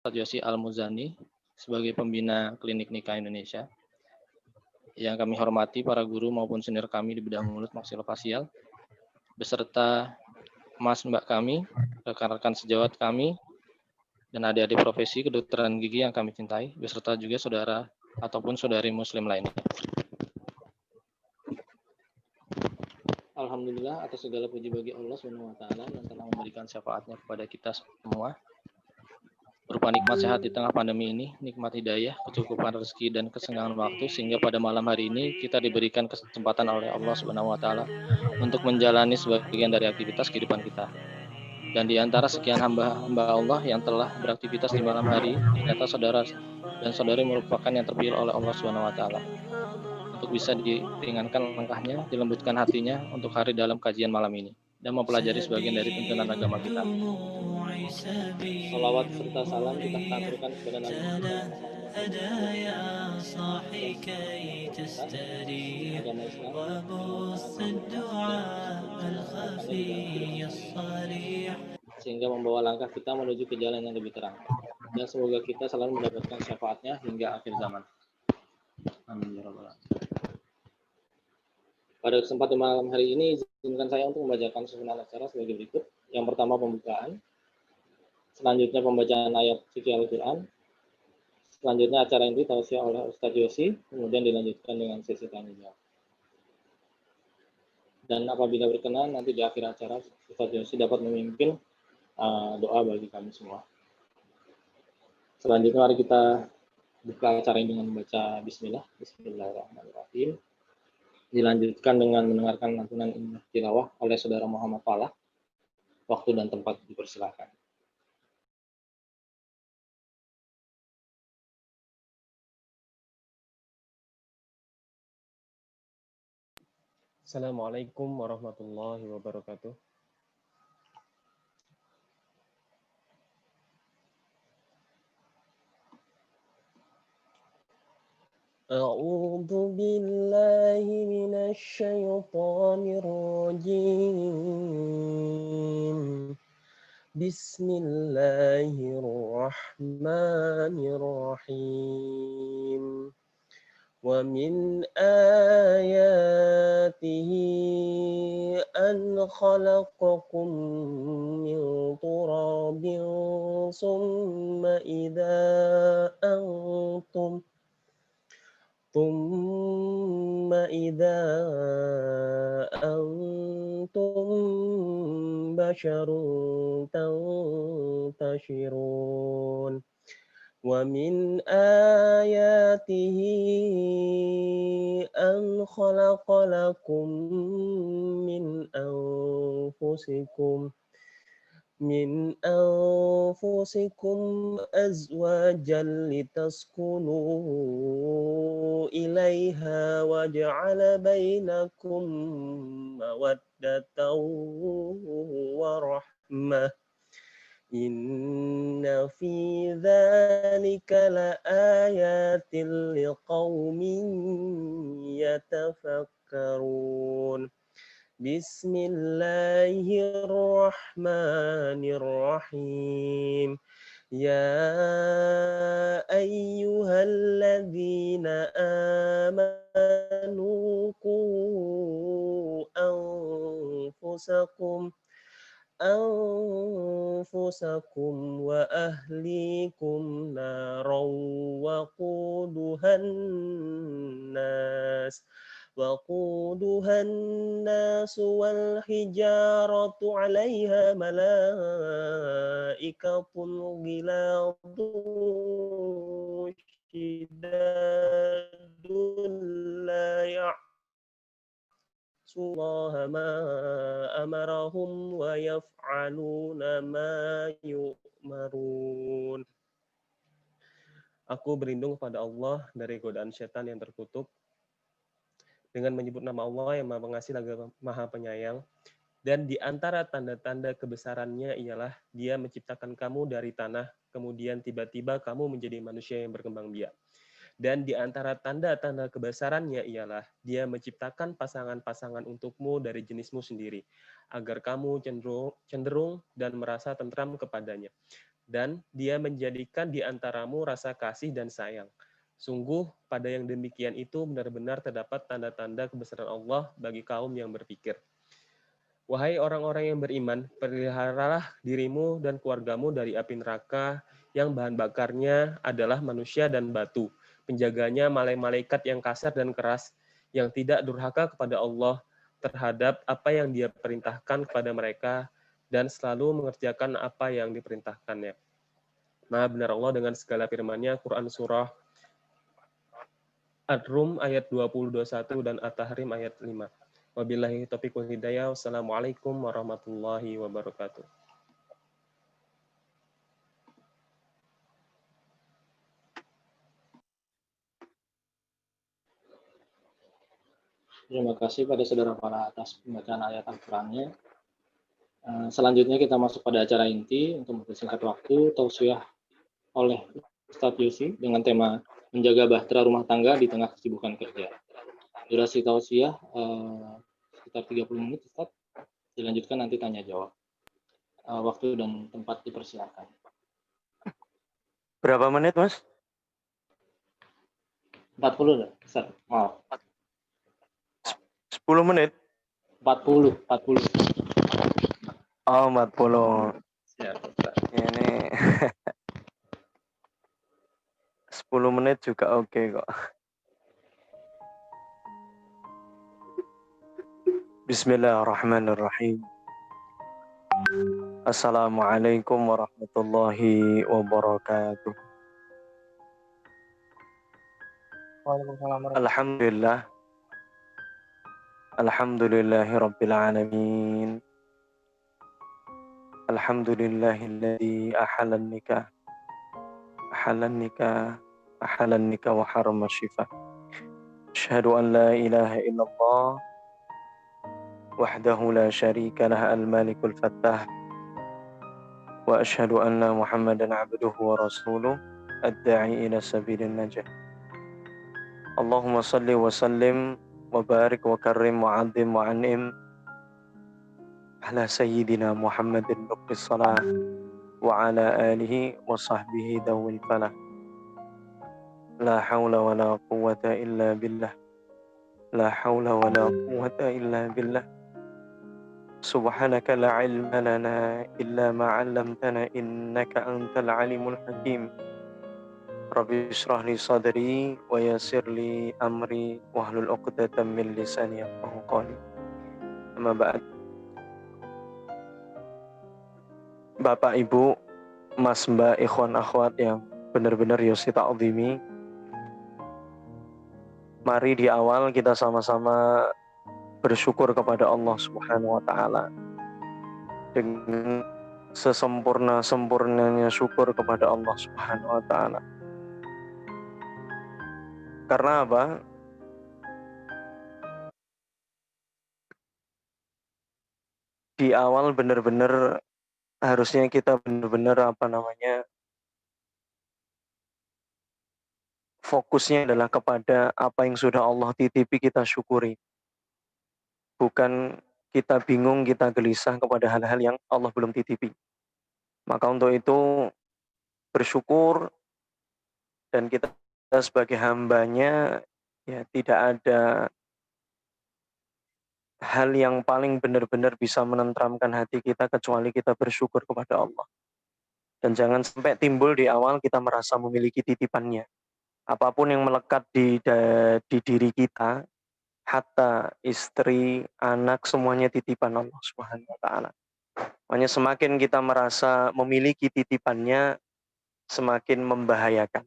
Ustadz Yosi Al-Muzani sebagai pembina Klinik Nikah Indonesia. Yang kami hormati para guru maupun senior kami di bidang mulut maksilofasial, beserta mas mbak kami, rekan-rekan sejawat kami, dan adik-adik profesi kedokteran gigi yang kami cintai, beserta juga saudara ataupun saudari muslim lainnya. Alhamdulillah atas segala puji bagi Allah SWT yang telah memberikan syafaatnya kepada kita semua. Berupa nikmat sehat di tengah pandemi ini, nikmat hidayah, kecukupan rezeki dan kesenggangan waktu, sehingga pada malam hari ini kita diberikan kesempatan oleh Allah SWT untuk menjalani sebagian dari aktivitas kehidupan kita. Dan di antara sekian hamba Allah yang telah beraktivitas di malam hari, ternyata saudara dan saudari merupakan yang terpilih oleh Allah SWT untuk bisa diringankan langkahnya, dilembutkan hatinya untuk hari dalam kajian malam ini dan mempelajari sebagian dari tuntunan agama kita. Salawat serta salam kita aturkan kepada Nabi kita Muhammad agama Islam sehingga membawa langkah kita menuju ke jalan yang lebih terang, dan semoga kita selalu mendapatkan syafaatnya hingga akhir zaman. Amin ya rabbal alamin. Pada kesempatan malam hari ini, izinkan saya untuk membacakan susunan acara sebagai berikut. Yang pertama pembukaan, selanjutnya pembacaan ayat suci Al-Quran, selanjutnya acara ini tausiah oleh Ustadz Yosi, kemudian dilanjutkan dengan sesi tanya jawab. Dan apabila berkenan, nanti di akhir acara Ustadz Yosi dapat memimpin doa bagi kami semua. Selanjutnya mari kita buka acara ini dengan membaca Bismillah. Bismillahirrahmanirrahim. Dilanjutkan dengan mendengarkan lantunan indah tilawah oleh saudara Muhammad Falah. Waktu dan tempat dipersilakan. Assalamualaikum warahmatullahi wabarakatuh. A'udzu billahi minasy syaithanir rajim. Bismillahirrahmanirrahim. Wa min ayatihi an khalaqakum min turabin summa idza antum basharun tantashirun. Wa min ayatihi an khalaqa lakum min anfusikum azwajan litaskunu ilaiha wa ja'ala bainakum mawaddatan wa rahmah. Inna fi dzalika laayatin liqaumin yatafakkarun. Bismillahirrahmanirrahim. Ya ayyuhalladzina amanu qu anfusakum wa ahlikum naran وقودها الناس والحجارة عليها ملائكة غلاظ شداد لا يعصون الله ما أمرهم ويفعلون ما يؤمرون. Aku berlindung kepada Allah dari godaan setan yang terkutuk dengan menyebut nama Allah yang Maha Pengasih lagi Maha Penyayang. Dan di antara tanda-tanda kebesarannya ialah Dia menciptakan kamu dari tanah, kemudian tiba-tiba kamu menjadi manusia yang berkembang biak. Dan di antara tanda-tanda kebesarannya ialah Dia menciptakan pasangan-pasangan untukmu dari jenismu sendiri, agar kamu cenderung dan merasa tentram kepadanya. dan Dia menjadikan di antaramu rasa kasih dan sayang. Sungguh pada yang demikian itu benar-benar terdapat tanda-tanda kebesaran Allah bagi kaum yang berpikir. Wahai orang-orang yang beriman, peliharalah dirimu dan keluargamu dari api neraka yang bahan bakarnya adalah manusia dan batu. Penjaganya malaikat yang kasar dan keras, yang tidak durhaka kepada Allah terhadap apa yang Dia perintahkan kepada mereka dan selalu mengerjakan apa yang diperintahkannya. Maha benar Allah dengan segala firman-Nya. Quran Surah Ad-Rum ayat 20-21 dan At-Tahrim ayat 5. Wabillahi taufiq wal hidayah. Wassalamualaikum warahmatullahi wabarakatuh. Terima kasih pada saudara Farah atas pembacaan ayat Al-Qurannya. Selanjutnya kita masuk pada acara inti untuk mempersingkat waktu, tausiah oleh Ustadz Yusi dengan tema menjaga bahtera rumah tangga di tengah kesibukan kerja. Durasi tausiah sekitar 30 menit, Ustadz. Dilanjutkan nanti tanya jawab. Waktu dan tempat dipersilakan. Berapa menit, Mas? 40, Ustadz. Maaf. 10 menit? 40. Oh, 40. Siap, Ini 10 menit juga oke kok. Bismillahirrahmanirrahim. Assalamualaikum warahmatullahi wabarakatuh. Waalaikumsalam. Alhamdulillah. Alhamdulillahi rabbil alamin. Alhamdulillahilladzi ahalan nikah wa harama syifah. Asyhadu an la ilaha illallah wahdahu la syarika lah al-malikul fattah wa asyhadu anna muhammadan abduhu wa rasuluh ad-da'i ila sabilin najah. Allahumma salli wa sallim wa barik wa karrim wa azim wa an'im ala sayyidina Muhammadin nuqis salah wa ala alihi wa sahbihi dawil falah. La hawla wa la quwwata illa billah. La hawla wa la quwwata illa billah. Subhanaka la ilma lana illa ma 'allamtana innaka antal alimul hakim. Rabbi shrah li sadri wa yassir li amri wahlul 'uqdatam min lisani yafqahu qawli. Amma ba'd. Bapak, Ibu, Mas, Mbak, ikhwan, akhwat yang benar-benar Yosi ta'zimi, mari di awal kita sama-sama bersyukur kepada Allah Subhanahu wa taala. Dengan sesempurna-sempurnanya syukur kepada Allah Subhanahu wa taala. Karena apa? Di awal benar-benar harusnya kita benar-benar fokusnya adalah kepada apa yang sudah Allah titipi kita syukuri. Bukan kita bingung, kita gelisah kepada hal-hal yang Allah belum titipi. Maka untuk itu bersyukur, dan kita sebagai hambanya ya tidak ada hal yang paling benar-benar bisa menenteramkan hati kita kecuali kita bersyukur kepada Allah. Dan jangan sampai timbul di awal kita merasa memiliki titipannya. Apapun yang melekat di diri kita, hatta istri, anak, semuanya titipan Allah Subhanahu wa taala. Makanya semakin kita merasa memiliki titipannya, semakin membahayakan.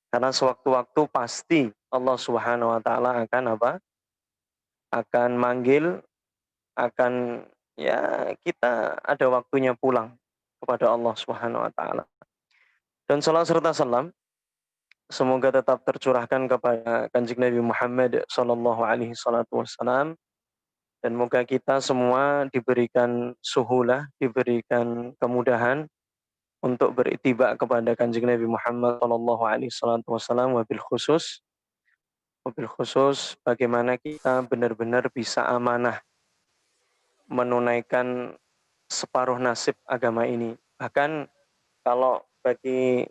Karena sewaktu-waktu pasti Allah Subhanahu wa taala akan manggil, kita ada waktunya pulang kepada Allah Subhanahu wa taala. Dan salam serta salam semoga tetap tercurahkan kepada Kanjeng Nabi Muhammad sallallahu alaihi wasallam, dan moga kita semua diberikan suhulah, diberikan kemudahan untuk berittiba kepada Kanjeng Nabi Muhammad sallallahu alaihi wasallam, wabil khusus bagaimana kita benar-benar bisa amanah menunaikan separuh nasib agama ini. Bahkan Kalau bagi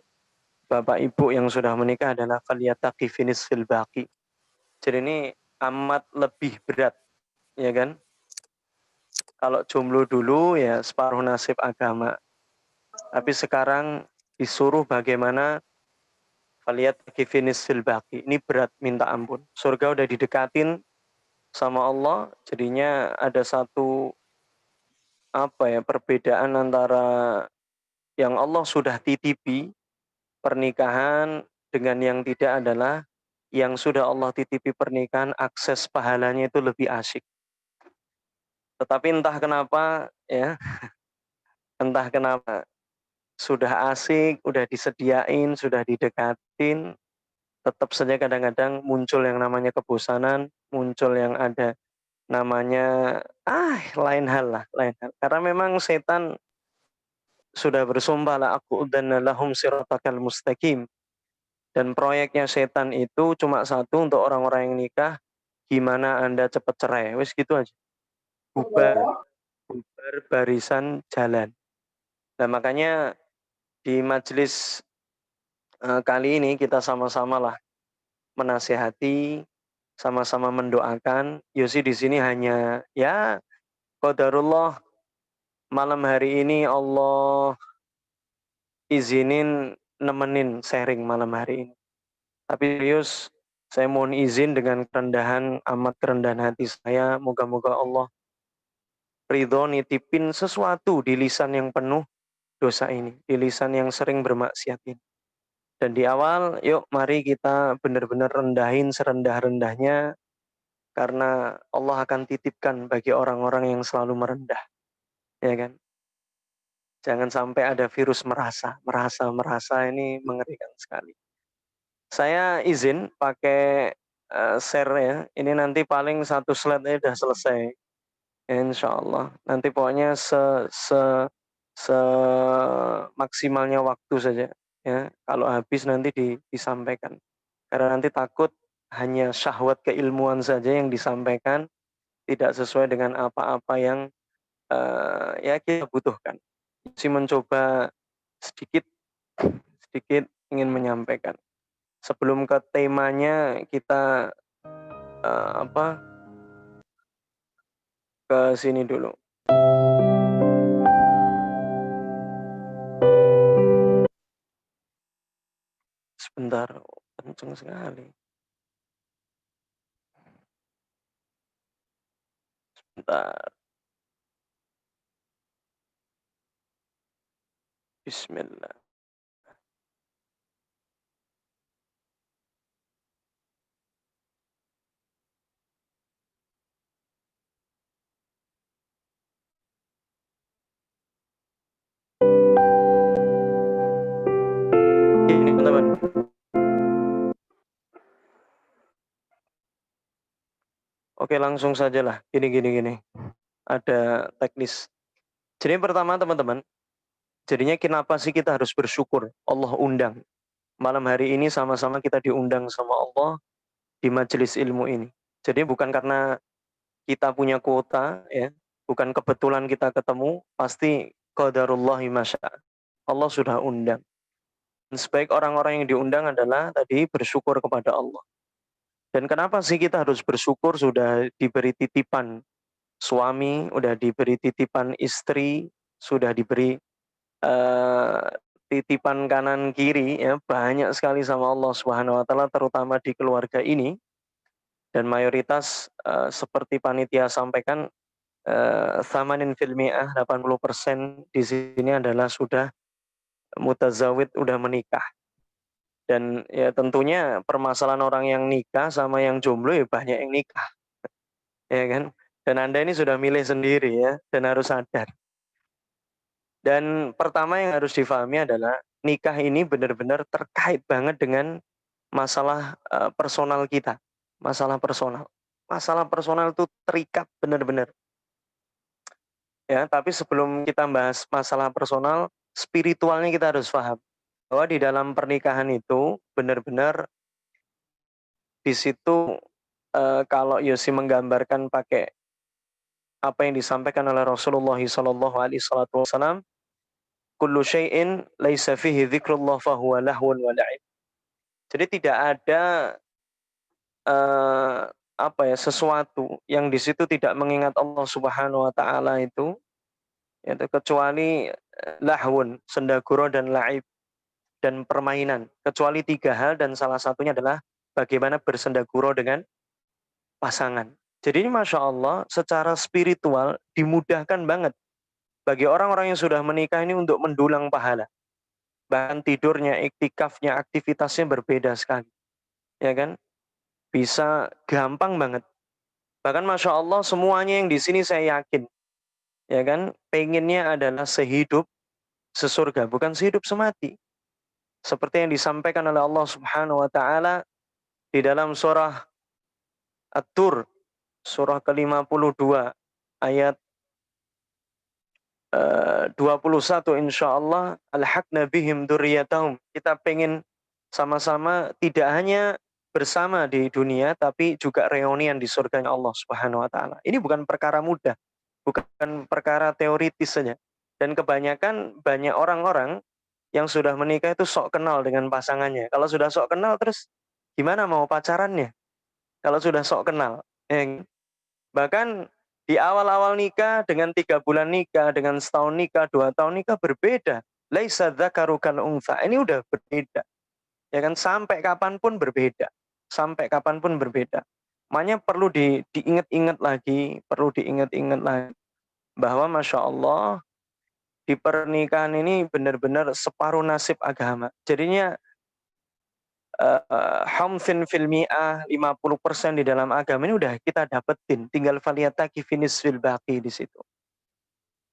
Bapak Ibu yang sudah menikah adalah falyattaqi finis fil baqi. Jadi ini amat lebih berat, ya kan? Kalau jomblo dulu ya separuh nasib agama. Tapi sekarang disuruh bagaimana falyattaqi finis fil baqi. Ini berat minta ampun. Surga udah didekatin sama Allah, jadinya ada satu perbedaan antara yang Allah sudah titipi pernikahan dengan yang tidak adalah yang sudah Allah titipi pernikahan, akses pahalanya itu lebih asyik. Tetapi entah kenapa ya, entah kenapa sudah asik, udah disediain, sudah didekatin, tetap saja kadang-kadang muncul yang namanya kebosanan, muncul yang ada namanya lain hal lah, lain hal. Karena memang setan sudah bersumpah la aqudanna lahum siratakal mustaqim. Dan proyeknya setan itu cuma satu untuk orang-orang yang nikah, gimana Anda cepat cerai. Wis gitu aja. Bubar, bubar barisan jalan. Nah, makanya di majelis kali ini kita sama-sama lah menasehati, sama-sama mendoakan. Yosi di sini hanya ya qadarullah malam hari ini Allah izinin nemenin sharing malam hari ini. Tapi serius, saya mohon izin dengan kerendahan, amat kerendahan hati saya, moga-moga Allah ridho nitipin sesuatu di lisan yang penuh dosa ini, di lisan yang sering bermaksiat ini. Dan di awal, yuk mari kita benar-benar rendahin serendah-rendahnya, karena Allah akan titipkan bagi orang-orang yang selalu merendah. Ya kan? Jangan sampai ada virus merasa ini mengerikan sekali. Saya izin pakai share ya. Ini nanti paling satu slide-nya udah selesai. Insya Allah. Nanti pokoknya se maksimalnya waktu saja. Ya, kalau habis nanti disampaikan. Karena nanti takut hanya syahwat keilmuan saja yang disampaikan, tidak sesuai dengan apa-apa yang ya kita butuhkan. Si mencoba sedikit ingin menyampaikan. Sebelum ke temanya kita ke sini dulu. Sebentar, kenceng sekali. Sebentar. Bismillah. Ini teman-teman. Oke, langsung saja lah. Gini. Ada teknis. Jadi pertama teman-teman, jadinya kenapa sih kita harus bersyukur? Allah undang. Malam hari ini sama-sama kita diundang sama Allah di majelis ilmu ini. Jadi bukan karena kita punya kuota, ya, bukan kebetulan kita ketemu, pasti qadarullahi masya. Allah sudah undang. Dan sebaik orang-orang yang diundang adalah tadi bersyukur kepada Allah. Dan kenapa sih kita harus bersyukur sudah diberi titipan suami, sudah diberi titipan istri, sudah diberi titipan kanan kiri, ya, banyak sekali sama Allah Subhanahu wa taala, terutama di keluarga ini. Dan mayoritas seperti panitia sampaikan, thamanin fil mi'ah, 80% di sini adalah sudah mutazawid, udah menikah. Dan ya tentunya permasalahan orang yang nikah sama yang jomblo ya banyak yang nikah. Ya kan? Dan Anda ini sudah milih sendiri ya, dan harus sadar. Dan pertama yang harus difahami adalah nikah ini benar-benar terkait banget dengan masalah personal kita. Masalah personal. Masalah personal itu terikat benar-benar. Ya, tapi sebelum kita bahas masalah personal, spiritualnya kita harus paham bahwa di dalam pernikahan itu benar-benar di situ kalau Yosi menggambarkan pakai apa yang disampaikan oleh Rasulullah SAW, kullu syai'in laisa fihi dzikrullah fahuwa lahwun wa la'ib. Jadi tidak ada sesuatu yang di situ tidak mengingat Allah Subhanahu wa taala itu yaitu kecuali lahwun, sendaguro dan la'ib dan permainan, kecuali 3 hal dan salah satunya adalah bagaimana bersendaguro dengan pasangan. Jadi ini Masya Allah secara spiritual dimudahkan banget bagi orang-orang yang sudah menikah ini untuk mendulang pahala. Bahkan tidurnya, iktikafnya, aktivitasnya berbeda sekali. Ya kan? Bisa gampang banget. Bahkan Masya Allah semuanya yang di sini saya yakin. Ya kan? Pengennya adalah sehidup sesurga, bukan sehidup semati. Seperti yang disampaikan oleh Allah Subhanahu wa taala di dalam surah At-Tur, surah ke-52 ayat 21 insyaallah, alhaqna bihim dzurriyyatahum. Kita pengen sama-sama tidak hanya bersama di dunia tapi juga reunian di surganya Allah Subhanahu wa taala. Ini bukan perkara mudah, bukan perkara teoritis saja. Dan kebanyakan banyak orang-orang yang sudah menikah itu sok kenal dengan pasangannya. Kalau sudah sok kenal terus gimana mau pacarannya? Kalau sudah sok kenal. Bahkan di awal-awal nikah, dengan 3 bulan nikah, dengan setahun nikah, 2 tahun nikah berbeda. Laisa dzakaru kal untha. Ini udah berbeda. Ya kan, sampai kapanpun berbeda. Sampai kapanpun berbeda. Makanya perlu diingat-ingat lagi, bahwa Masya Allah di pernikahan ini benar-benar separuh nasib agama. Jadinya hamsin fil mi'ah, 50% di dalam agama ini udah kita dapetin, tinggal faliyataki finis fil baqi di situ.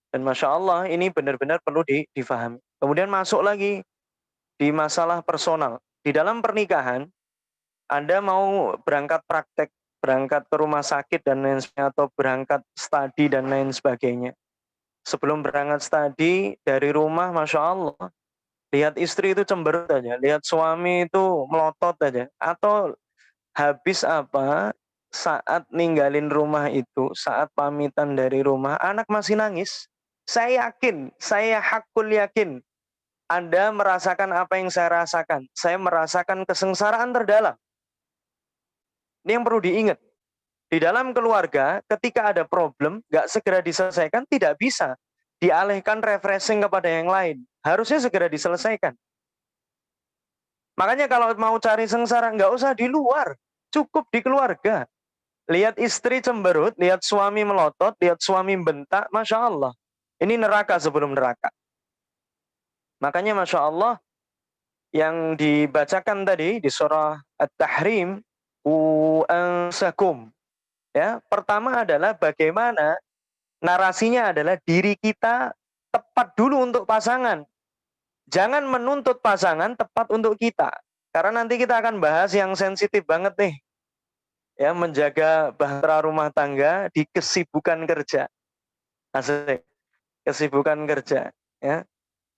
Dan Masya Allah ini benar-benar perlu difahami. Kemudian masuk lagi di masalah personal. Di dalam pernikahan, Anda mau berangkat praktek, berangkat ke rumah sakit dan lain sebagainya, atau berangkat studi dan lain sebagainya. Sebelum berangkat studi dari rumah, Masya Allah, lihat istri itu cemberut aja, lihat suami itu melotot aja. Atau habis apa, saat ninggalin rumah itu, saat pamitan dari rumah, anak masih nangis. Saya yakin, saya hakul yakin, Anda merasakan apa yang saya rasakan. Saya merasakan kesengsaraan terdalam. Ini yang perlu diingat. Di dalam keluarga, ketika ada problem, nggak segera diselesaikan, tidak bisa dialihkan refreshing kepada yang lain. Harusnya segera diselesaikan. Makanya kalau mau cari sengsara, nggak usah di luar. Cukup di keluarga. Lihat istri cemberut, lihat suami melotot, lihat suami bentak, Masya Allah. Ini neraka sebelum neraka. Makanya Masya Allah, yang dibacakan tadi di surah At-Tahrim, U'ansakum. Ya, pertama adalah bagaimana narasinya adalah diri kita tepat dulu untuk pasangan. Jangan menuntut pasangan tepat untuk kita. Karena nanti kita akan bahas yang sensitif banget nih. Ya, menjaga bahtera rumah tangga di kesibukan kerja. Asik. Kesibukan kerja, ya.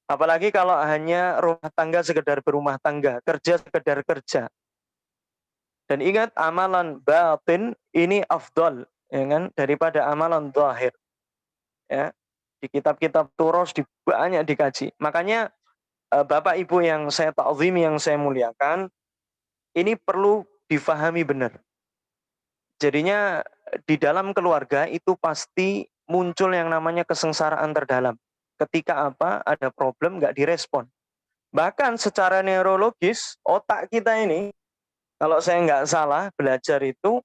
Apalagi kalau hanya rumah tangga sekedar berumah tangga, kerja sekedar kerja. Dan ingat, amalan batin ini afdal, ya kan, daripada amalan zahir. Ya. Di kitab-kitab turos banyak dikaji. Makanya Bapak Ibu yang saya ta'zimi, yang saya muliakan, ini perlu difahami benar. Jadinya di dalam keluarga itu pasti muncul yang namanya kesengsaraan terdalam. Ketika apa, ada problem nggak direspon. Bahkan secara neurologis, otak kita ini, kalau saya nggak salah belajar itu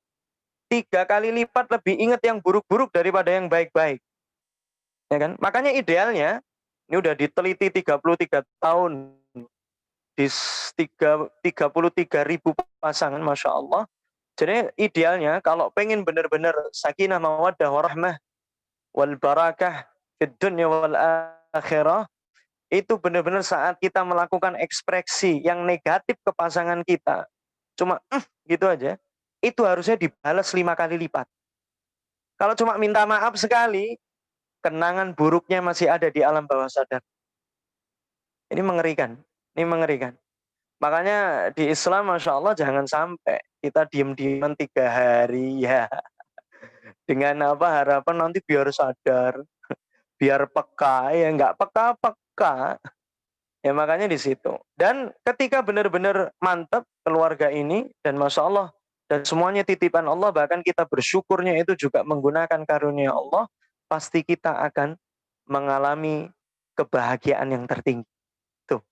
3 kali lipat lebih ingat yang buruk-buruk daripada yang baik-baik. Ya kan? Makanya idealnya, ini udah diteliti 33 tahun di 33.000 pasangan, Masya Allah. Jadi idealnya kalau pengen benar-benar sakinah mawaddah warahmah wal barakah fid dunya wal akhirah, itu benar-benar saat kita melakukan ekspresi yang negatif ke pasangan kita, cuma gitu aja, itu harusnya dibalas 5 kali lipat. Kalau cuma minta maaf sekali, kenangan buruknya masih ada di alam bawah sadar. Ini mengerikan, ini mengerikan. Makanya di Islam, Masya Allah, jangan sampai kita diem-dieman 3 hari ya. Dengan apa, harapan nanti biar sadar, biar peka, ya nggak peka, suka. Ya makanya di situ. Dan ketika benar-benar mantap keluarga ini dan Masya Allah dan semuanya titipan Allah, bahkan kita bersyukurnya itu juga menggunakan karunia Allah, pasti kita akan mengalami kebahagiaan yang tertinggi. Tuh,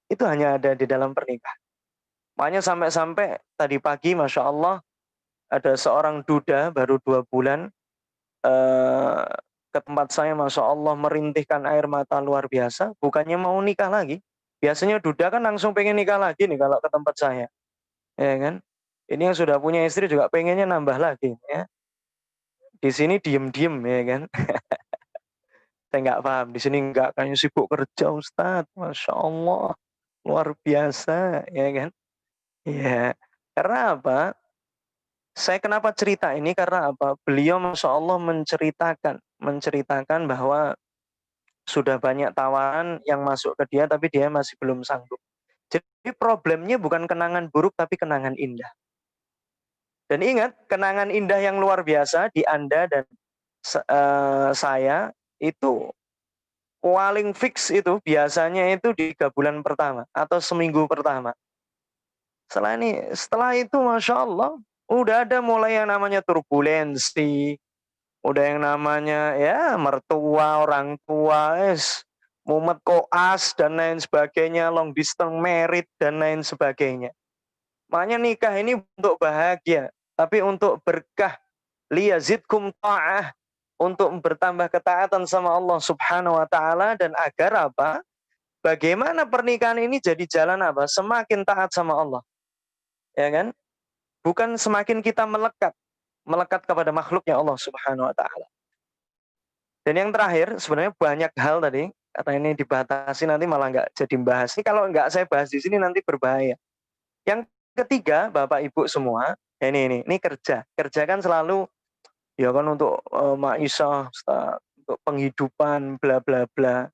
itu hanya ada di dalam pernikahan. Makanya sampai-sampai tadi pagi Masya Allah ada seorang duda baru 2 bulan eh, ke tempat saya, Masya Allah merintihkan air mata luar biasa, bukannya mau nikah lagi. Biasanya duda kan langsung pengen nikah lagi nih kalau ke tempat saya, ya kan. Ini yang sudah punya istri juga pengennya nambah lagi, ya. Di sini diem-diem, ya kan. Saya nggak paham, di sini nggak, kayaknya sibuk kerja Ustadz, Masya Allah, luar biasa, ya kan. Ya, karena apa? Saya kenapa cerita ini, karena apa? Beliau Masya Allah menceritakan bahwa sudah banyak tawaran yang masuk ke dia, tapi dia masih belum sanggup. Jadi problemnya bukan kenangan buruk, tapi kenangan indah. Dan ingat, kenangan indah yang luar biasa di Anda dan saya itu paling fix itu biasanya itu di 3 bulan pertama atau seminggu pertama. Setelah itu Masya Allah, udah ada mulai yang namanya turbulensi, udah yang namanya ya mertua, orang tua, mumet koas dan lain sebagainya, long distance married dan lain sebagainya. Makanya nikah ini untuk bahagia, tapi untuk berkah, liyazidkum ta'ah, untuk bertambah ketaatan sama Allah Subhanahu wa taala, dan agar apa? Bagaimana pernikahan ini jadi jalan apa? Semakin taat sama Allah. Ya kan? Bukan semakin kita melekat kepada makhluknya Allah Subhanahu wa taala. Dan yang terakhir, sebenarnya banyak hal tadi, karena ini dibatasi nanti malah nggak jadi bahas. Ini kalau nggak saya bahas di sini nanti berbahaya. Yang ketiga, Bapak Ibu semua, ini kerja. Kerja kan selalu ya kan untuk maisha, untuk penghidupan, bla bla bla.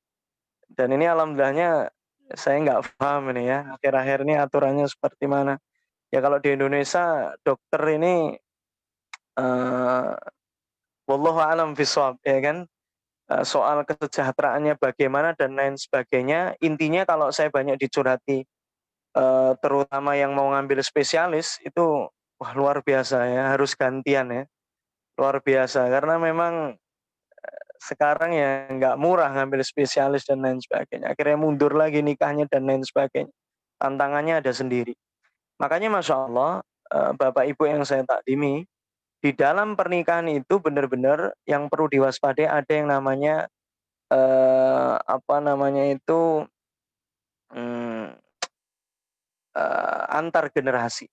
Dan ini alhamdulillahnya saya nggak paham ini ya, akhir-akhir ini aturannya seperti mana. Ya kalau di Indonesia dokter ini wallahu alam bisawab, ya kan, soal kesejahteraannya bagaimana dan lain sebagainya. Intinya kalau saya banyak dicurhati terutama yang mau ngambil spesialis itu, wah luar biasa ya, harus gantian ya, luar biasa, karena memang sekarang ya nggak murah ngambil spesialis dan lain sebagainya, akhirnya mundur lagi nikahnya dan lain sebagainya, tantangannya ada sendiri. Makanya Masya Allah, Bapak Ibu yang saya taklimi, di dalam pernikahan itu benar-benar yang perlu diwaspadai ada yang namanya antar generasi.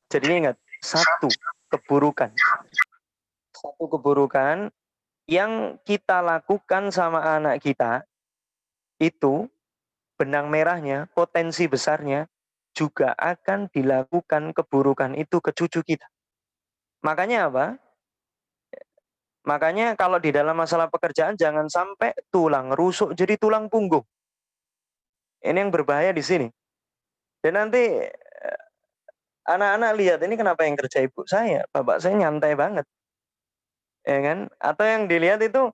Jadi ingat, satu keburukan yang kita lakukan sama anak kita itu, benang merahnya, potensi besarnya juga akan dilakukan keburukan itu ke cucu kita. Makanya apa? Makanya kalau di dalam masalah pekerjaan jangan sampai tulang rusuk jadi tulang punggung. Ini yang berbahaya di sini. Dan nanti anak-anak lihat, ini kenapa yang kerja ibu saya, bapak saya nyantai banget. Ya kan? Atau yang dilihat itu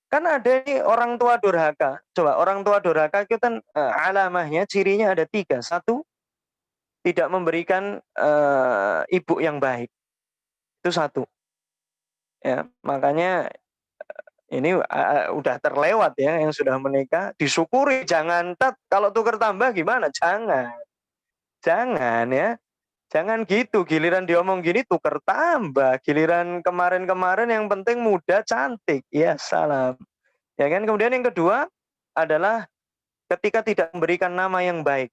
kan ada nih orang tua durhaka. Coba orang tua durhaka itu kan alamahnya, cirinya ada 3. 1, tidak memberikan ibu yang baik. Itu 1. Ya, makanya ini udah terlewat ya, yang sudah menikah disyukuri, jangan kalau tuker tambah gimana? Jangan ya. Jangan gitu, giliran diomong gini tuker tambah, giliran kemarin-kemarin yang penting muda cantik. Ya salam. Ya kan? Kemudian yang kedua adalah ketika tidak memberikan nama yang baik.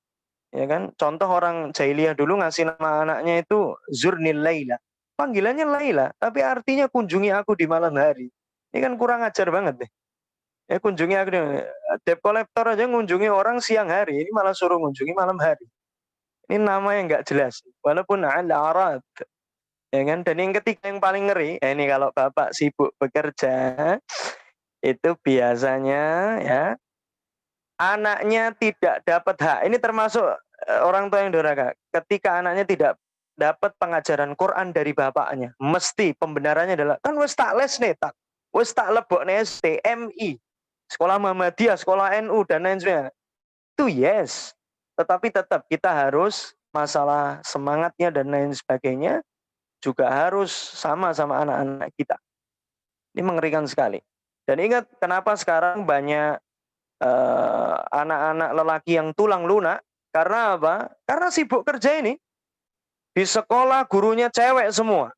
Ya kan? Contoh orang jahiliyah dulu ngasih nama anaknya itu Zurnil Laila. Panggilannya Laila, tapi artinya kunjungi aku di malam hari. Ini kan kurang ajar banget deh. Ya kunjungi aku, debt collector aja ngunjungi orang siang hari, ini malah suruh ngunjungi malam hari. Ini nama yang nggak jelas, walaupun al-arad. Ya kan? Dan yang ketiga yang paling ngeri, ya ini kalau bapak sibuk bekerja, itu biasanya ya anaknya tidak dapat hak. Ini termasuk orang tua yang durhaka. Ketika anaknya tidak dapat pengajaran Quran dari bapaknya, mesti pembenarannya adalah kan wis tak les nih tak, wis tak lebokne STMI. sekolah Muhammadiyah, sekolah NU dan lain sebagainya. Itu yes. Tetapi tetap kita harus masalah semangatnya dan lain sebagainya juga harus sama anak-anak kita. Ini mengerikan sekali. Dan ingat kenapa sekarang banyak anak-anak lelaki yang tulang lunak? Karena apa? Karena sibuk kerja ini. Di sekolah gurunya cewek semua.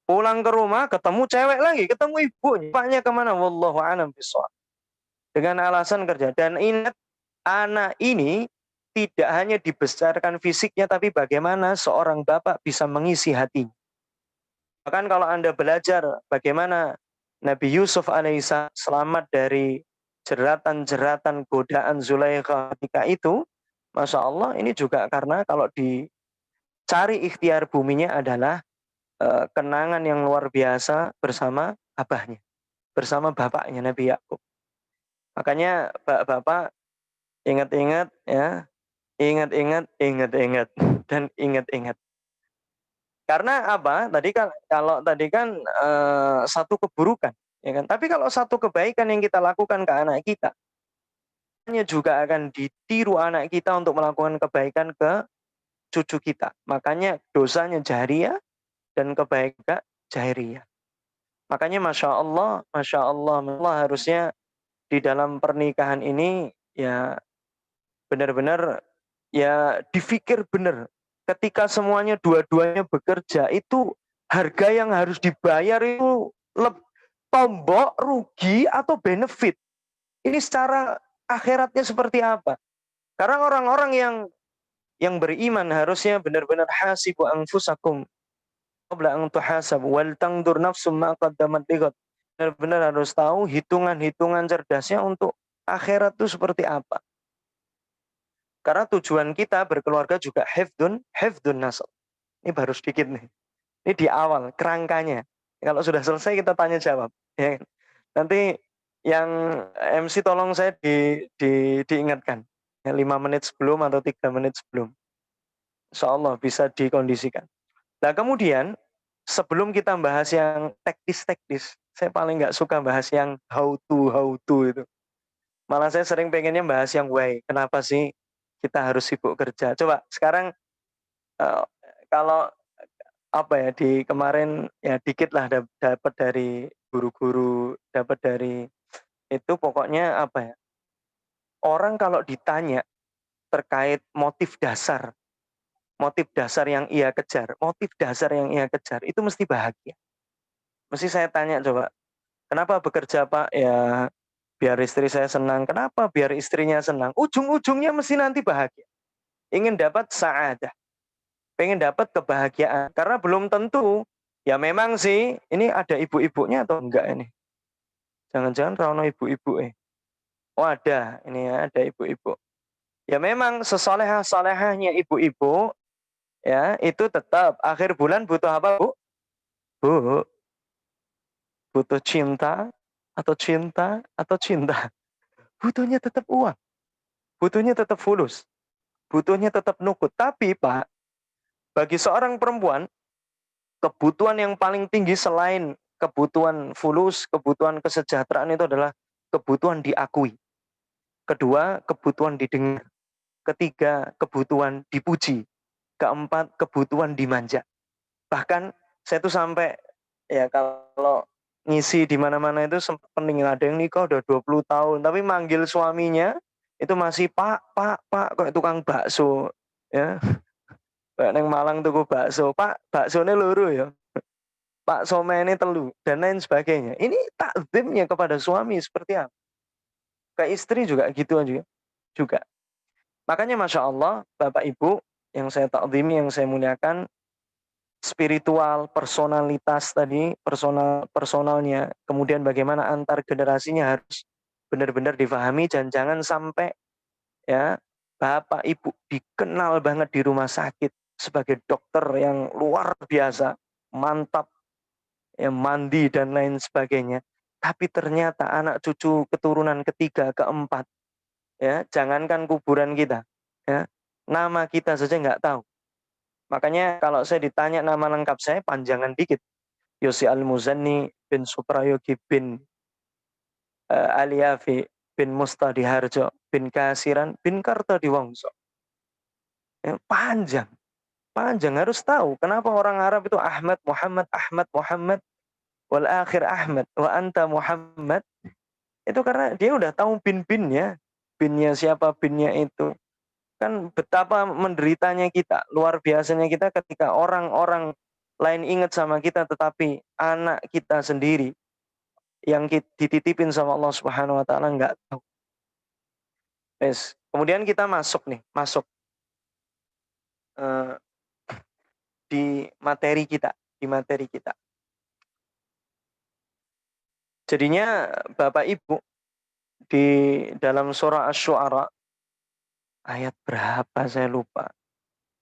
Pulang ke rumah ketemu cewek lagi, ketemu ibunya. Bapaknya kemana? Wallahu a'lam bishawab. Dengan alasan kerja. Dan ingat, anak ini tidak hanya dibesarkan fisiknya, tapi bagaimana seorang bapak bisa mengisi hatinya. Bahkan kalau Anda belajar bagaimana Nabi Yusuf alaihissalam selamat dari jeratan-jeratan godaan Zulaikha ketika itu, Masya Allah, ini juga karena kalau dicari ikhtiar buminya adalah kenangan yang luar biasa bersama abahnya, bersama bapaknya Nabi Yakub. Makanya bapak-bapak ingat-ingat ya, ingat-ingat dan ingat-ingat. Karena apa? Kalau tadi kan satu keburukan, ya kan? Tapi kalau satu kebaikan yang kita lakukan ke anak kita, hanya juga akan ditiru anak kita untuk melakukan kebaikan ke cucu kita. Makanya dosanya jariyah dan kebaikan jariyah. Makanya Masya Allah, harusnya di dalam pernikahan ini ya benar-benar ya difikir benar. Ketika semuanya dua-duanya bekerja, itu harga yang harus dibayar itu tombok, rugi, atau benefit. Ini secara akhiratnya seperti apa? Karena orang-orang yang beriman harusnya benar-benar hasibu anfusakum qabla an tuhasab wal tangdur nafsum ma qaddamat lighad. Benar-benar harus tahu hitungan-hitungan cerdasnya untuk akhirat itu seperti apa. Karena tujuan kita berkeluarga juga hifdun nasl. Ini baru sedikit nih. Ini di awal kerangkanya. Kalau sudah selesai kita tanya jawab. Ya. Nanti yang MC tolong saya diingatkan. Ya, 5 menit sebelum atau 3 menit sebelum. Insya Allah bisa dikondisikan. Nah kemudian sebelum kita bahas yang teknis-teknis, saya paling nggak suka bahas yang how to itu. Malah saya sering pengennya bahas yang why. Kenapa sih kita harus sibuk kerja? Coba sekarang kalau apa ya di kemarin ya dikit lah dapat dari guru-guru, dapat dari itu pokoknya apa ya? Orang kalau ditanya terkait motif dasar yang ia kejar, itu mesti bahagia. Mesti saya tanya coba, kenapa bekerja Pak? Ya biar istri saya senang. Kenapa? Biar istrinya senang. Ujung-ujungnya mesti nanti bahagia. Ingin dapat sa'adah. Pengen dapat kebahagiaan. Karena belum tentu. Ya memang sih, ini ada ibu-ibunya atau enggak ini? Jangan-jangan Rano ibu-ibu Oh ada, ini ya, ada ibu-ibu. Ya memang sesolehah-solehahnya ibu-ibu, ya itu tetap akhir bulan butuh apa Bu? Bu, butuh cinta atau cinta. Butuhnya tetap uang. Butuhnya tetap fulus. Butuhnya tetap nukut. Tapi Pak, bagi seorang perempuan, kebutuhan yang paling tinggi selain kebutuhan fulus, kebutuhan kesejahteraan itu adalah kebutuhan diakui. Kedua, kebutuhan didengar. Ketiga, kebutuhan dipuji. Keempat, kebutuhan dimanja. Bahkan saya tuh sampai ya kalau ngisi di mana-mana itu sempat penting, ada yang nikah udah 20 tahun tapi manggil suaminya itu masih Pak kayak tukang bakso ya. Kayak neng Malang tuku bakso, Pak baksonya loro ya. Pak somene telu dan lain sebagainya. Ini takzimnya kepada suami seperti apa? Ke istri juga gitu aja juga. Makanya Masya Allah, Bapak Ibu yang saya takzimi, yang saya muliakan, spiritual, personalitas tadi, personalnya, kemudian bagaimana antar generasinya harus benar-benar difahami dan jangan sampai ya Bapak Ibu dikenal banget di rumah sakit sebagai dokter yang luar biasa, mantap, ya, mandi dan lain sebagainya. Tapi ternyata anak cucu keturunan ketiga, keempat, ya jangankan kuburan kita, ya nama kita saja nggak tahu. Makanya kalau saya ditanya nama lengkap saya panjangan dikit. Yosi Al-Muzanni bin Suprayogi bin Aliyafi bin Mustadiharjo bin Kasiran bin Kartodiwongso. Ya, panjang. Panjang, harus tahu kenapa orang Arab itu Ahmad, Muhammad, Ahmad, Muhammad, wal akhir Ahmad, wa anta Muhammad. Itu karena dia udah tahu bin-binnya. Binnya siapa, binnya itu. Kan betapa menderitanya kita, luar biasanya kita ketika orang-orang lain ingat sama kita, tetapi anak kita sendiri yang dititipin sama Allah Subhanahu wa taala nggak tahu. Yes. Kemudian kita masuk di materi kita. Jadinya Bapak Ibu di dalam surah Asy-Syu'ara ayat berapa saya lupa.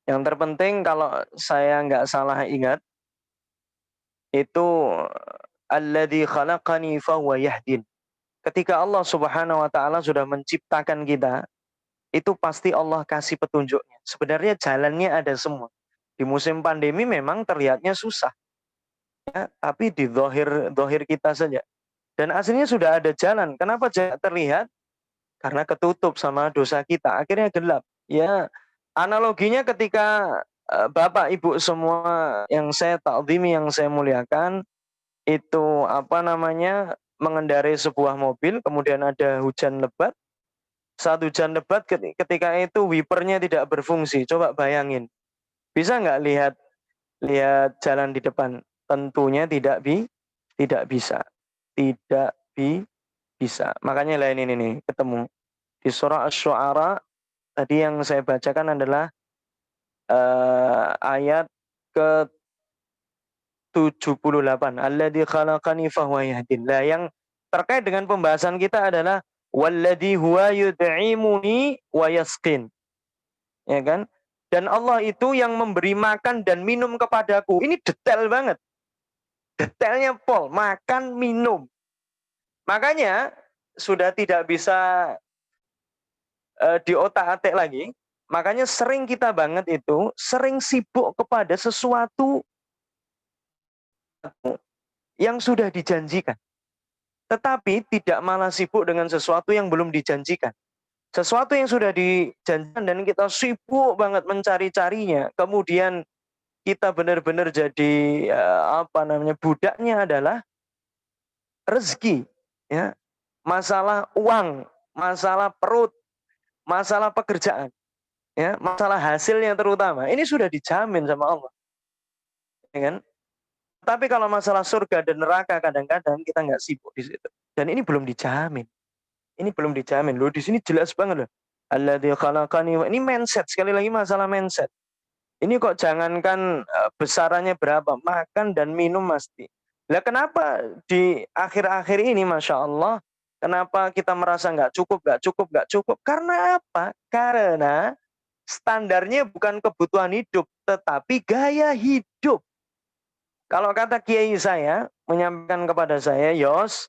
Yang terpenting kalau saya nggak salah ingat itu alladzi khalaqani fahuwa yahdin. Ketika Allah Subhanahu wa taala sudah menciptakan kita, itu pasti Allah kasih petunjuknya. Sebenarnya jalannya ada semua. Di musim pandemi memang terlihatnya susah. Ya, tapi di zahir kita saja. Dan aslinya sudah ada jalan. Kenapa tidak terlihat? Karena ketutup sama dosa kita. Akhirnya gelap. Ya, analoginya ketika Bapak Ibu semua yang saya takzimi, yang saya muliakan, itu mengendarai sebuah mobil, kemudian ada hujan lebat. Saat hujan lebat ketika itu wipernya tidak berfungsi. Coba bayangin. Bisa nggak lihat jalan di depan? Tentunya tidak bisa. Tidak bisa. Makanya lain ini nih ketemu. Di surah Asy-Syu'ara tadi yang saya bacakan adalah ayat ke 78. Alladzi khalaqani fahuwa yahdin. Lah yang terkait dengan pembahasan kita adalah walladzi huwa yud'imuni wa yasqin. Ya kan? Dan Allah itu yang memberi makan dan minum kepadaku. Ini detail banget. Detailnya pol, makan, minum. Makanya sudah tidak bisa diotak-atik lagi. Makanya sering kita banget itu, sering sibuk kepada sesuatu yang sudah dijanjikan. Tetapi tidak malah sibuk dengan sesuatu yang belum dijanjikan. Sesuatu yang sudah dijanjikan dan kita sibuk banget mencari-carinya. Kemudian kita benar-benar jadi budaknya adalah rezeki, ya. Masalah uang, masalah perut, masalah pekerjaan, ya, masalah hasilnya terutama. Ini sudah dijamin sama Allah. Ya kan? Tapi kalau masalah surga dan neraka kadang-kadang kita nggak sibuk di situ. Dan ini belum dijamin. Ini belum dijamin. Loh, di sini jelas banget loh. Alladzi khalaqani. Ini mindset, sekali lagi masalah mindset. Ini kok jangankan besarannya berapa, makan dan minum mesti. Lah kenapa di akhir-akhir ini Masya Allah, kenapa kita merasa nggak cukup? Karena apa? Karena standarnya bukan kebutuhan hidup, tetapi gaya hidup. Kalau kata kiai saya, menyampaikan kepada saya, Yos,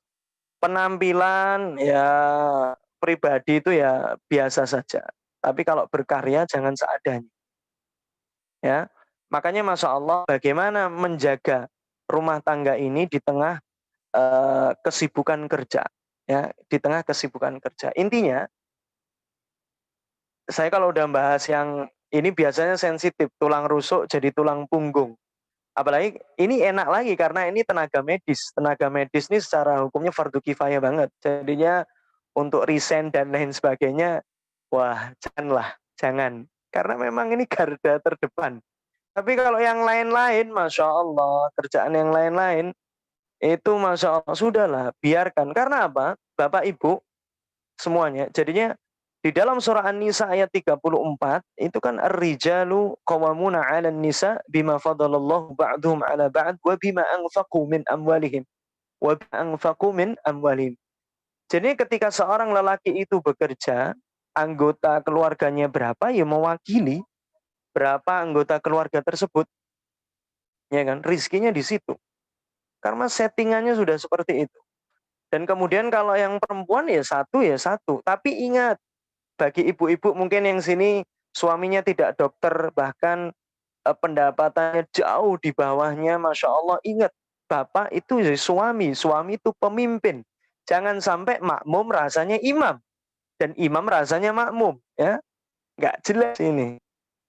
penampilan ya pribadi itu ya biasa saja. Tapi kalau berkarya jangan seadanya. Ya, makanya Masya Allah bagaimana menjaga rumah tangga ini di tengah kesibukan kerja. Ya, di tengah kesibukan kerja. Intinya, saya kalau udah bahas yang ini biasanya sensitif, tulang rusuk jadi tulang punggung. Apalagi ini enak lagi karena ini tenaga medis. Tenaga medis ini secara hukumnya fardu kifayah banget. Jadinya untuk resign dan lain sebagainya, wah jangan. Karena memang ini garda terdepan. Tapi kalau yang lain-lain, Masya Allah, kerjaan yang lain-lain, itu Masya Allah, sudahlah, biarkan. Karena apa? Bapak Ibu, semuanya. Jadinya di dalam surah An-Nisa ayat 34 itu kan ar-rijalu qawwamuna 'alan nisa bima fadalallahu ba'dhum 'ala ba'd wa bima anfaqu min amwalihim. Jadi ketika seorang lelaki itu bekerja, anggota keluarganya berapa ya mewakili berapa anggota keluarga tersebut. Ya kan? Rizkinya di situ. Karena settingannya sudah seperti itu. Dan kemudian kalau yang perempuan ya satu. Tapi ingat, bagi ibu-ibu mungkin yang sini suaminya tidak dokter, bahkan pendapatannya jauh di bawahnya, Masya Allah, ingat, bapak itu suami itu pemimpin. Jangan sampai makmum rasanya imam dan imam rasanya makmum, ya. Nggak jelas ini.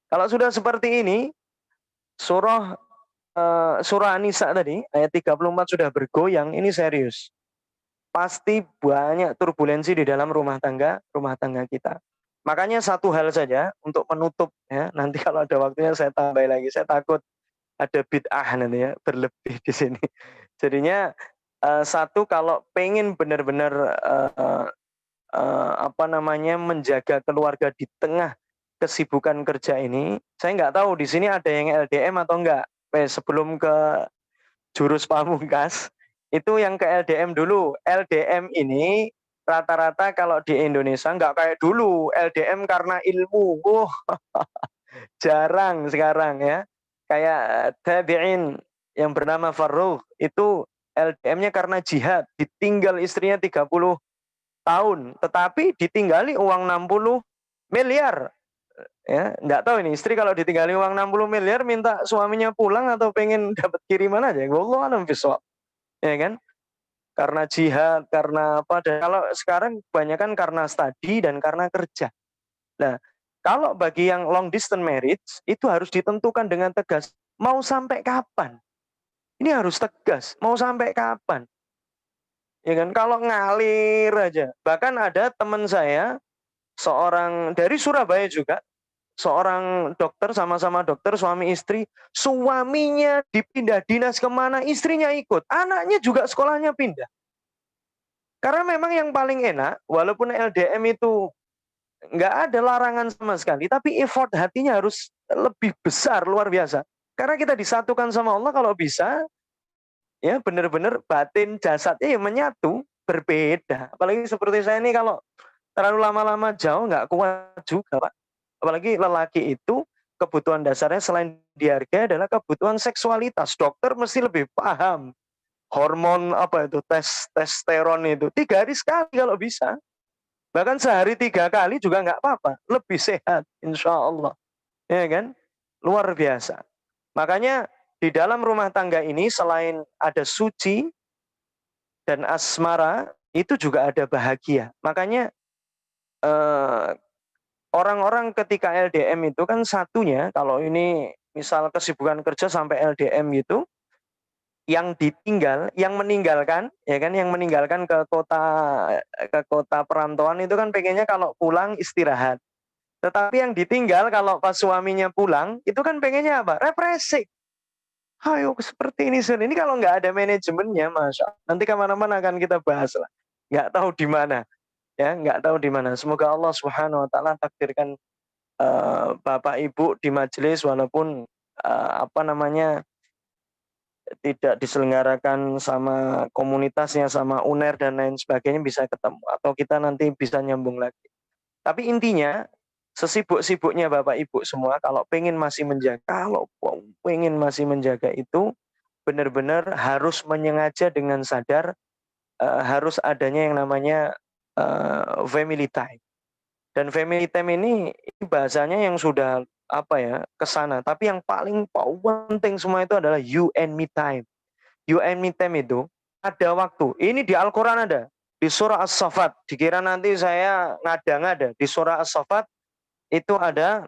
Kalau sudah seperti ini, surah An-Nisa tadi ayat 34 sudah bergoyang, ini serius. Pasti banyak turbulensi di dalam rumah tangga kita. Makanya satu hal saja untuk menutup, ya. Nanti kalau ada waktunya saya tambah lagi. Saya takut ada bid'ah nanti, ya, berlebih di sini. Jadinya satu, kalau pengen benar-benar menjaga keluarga di tengah kesibukan kerja ini, saya nggak tahu di sini ada yang LDM atau enggak. Sebelum ke jurus pamungkas, itu yang ke LDM dulu. LDM ini rata-rata kalau di Indonesia nggak kayak dulu, LDM karena ilmu. Jarang sekarang, ya. Kayak tabi'in yang bernama Farrukh, itu LDM-nya karena jihad, ditinggal istrinya 30 tahun, tetapi ditinggali uang 60 miliar. Ya, nggak tahu ini istri kalau ditinggali uang 60 miliar minta suaminya pulang atau pengen dapat kiriman aja. Wallahu a'lam bishawab. Ya kan? Karena jihad, karena apa? Dan kalau sekarang kebanyakan karena studi dan karena kerja. Nah, kalau bagi yang long distance marriage itu harus ditentukan dengan tegas. Mau sampai kapan? Ini harus tegas. Mau sampai kapan? Ya kan? Kalau ngalir aja. Bahkan ada teman saya, seorang dari Surabaya juga, seorang dokter, sama-sama dokter, suami istri. Suaminya dipindah dinas kemana, istrinya ikut. Anaknya juga sekolahnya pindah. Karena memang yang paling enak, walaupun LDM itu nggak ada larangan sama sekali, tapi effort hatinya harus lebih besar, luar biasa. Karena kita disatukan sama Allah kalau bisa, ya benar-benar batin jasadnya ya menyatu, berbeda. Apalagi seperti saya ini kalau terlalu lama-lama jauh nggak kuat juga, Pak. Apalagi lelaki itu kebutuhan dasarnya selain dihargai adalah kebutuhan seksualitas. Dokter mesti lebih paham. Hormon apa itu, testosteron itu 3 hari sekali kalau bisa. Bahkan sehari 3 kali juga nggak apa-apa. Lebih sehat, insya Allah. Ya kan? Luar biasa. Makanya di dalam rumah tangga ini selain ada suci dan asmara, itu juga ada bahagia. Makanya orang-orang ketika LDM itu kan satunya, kalau ini misal kesibukan kerja sampai LDM gitu, yang ditinggal, yang meninggalkan, ya kan, yang meninggalkan ke kota perantauan itu kan pengennya kalau pulang istirahat. Tetapi yang ditinggal kalau pas suaminya pulang, itu kan pengennya apa? Refreshing. Ayo seperti ini, Sun. Ini kalau nggak ada manajemennya, Masya Allah. Nanti kemana-mana akan kita bahas lah. Nggak tahu di mana. Ya, nggak tahu di mana. Semoga Allah Subhanahu Wa Taala takdirkan Bapak Ibu di majelis walaupun tidak diselenggarakan sama komunitasnya, sama UNER dan lain sebagainya bisa ketemu atau kita nanti bisa nyambung lagi. Tapi intinya sesibuk-sibuknya Bapak Ibu semua kalau pengen masih menjaga itu benar-benar harus menyengaja dengan sadar harus adanya yang namanya family time. Dan family time ini bahasanya yang sudah kesana. Tapi yang paling penting semua itu adalah you and me time. You and me time itu ada waktu. Ini di Al-Quran ada. Di surah As-Saffat. Dikira nanti saya ngada-ngada. Di surah As-Saffat itu ada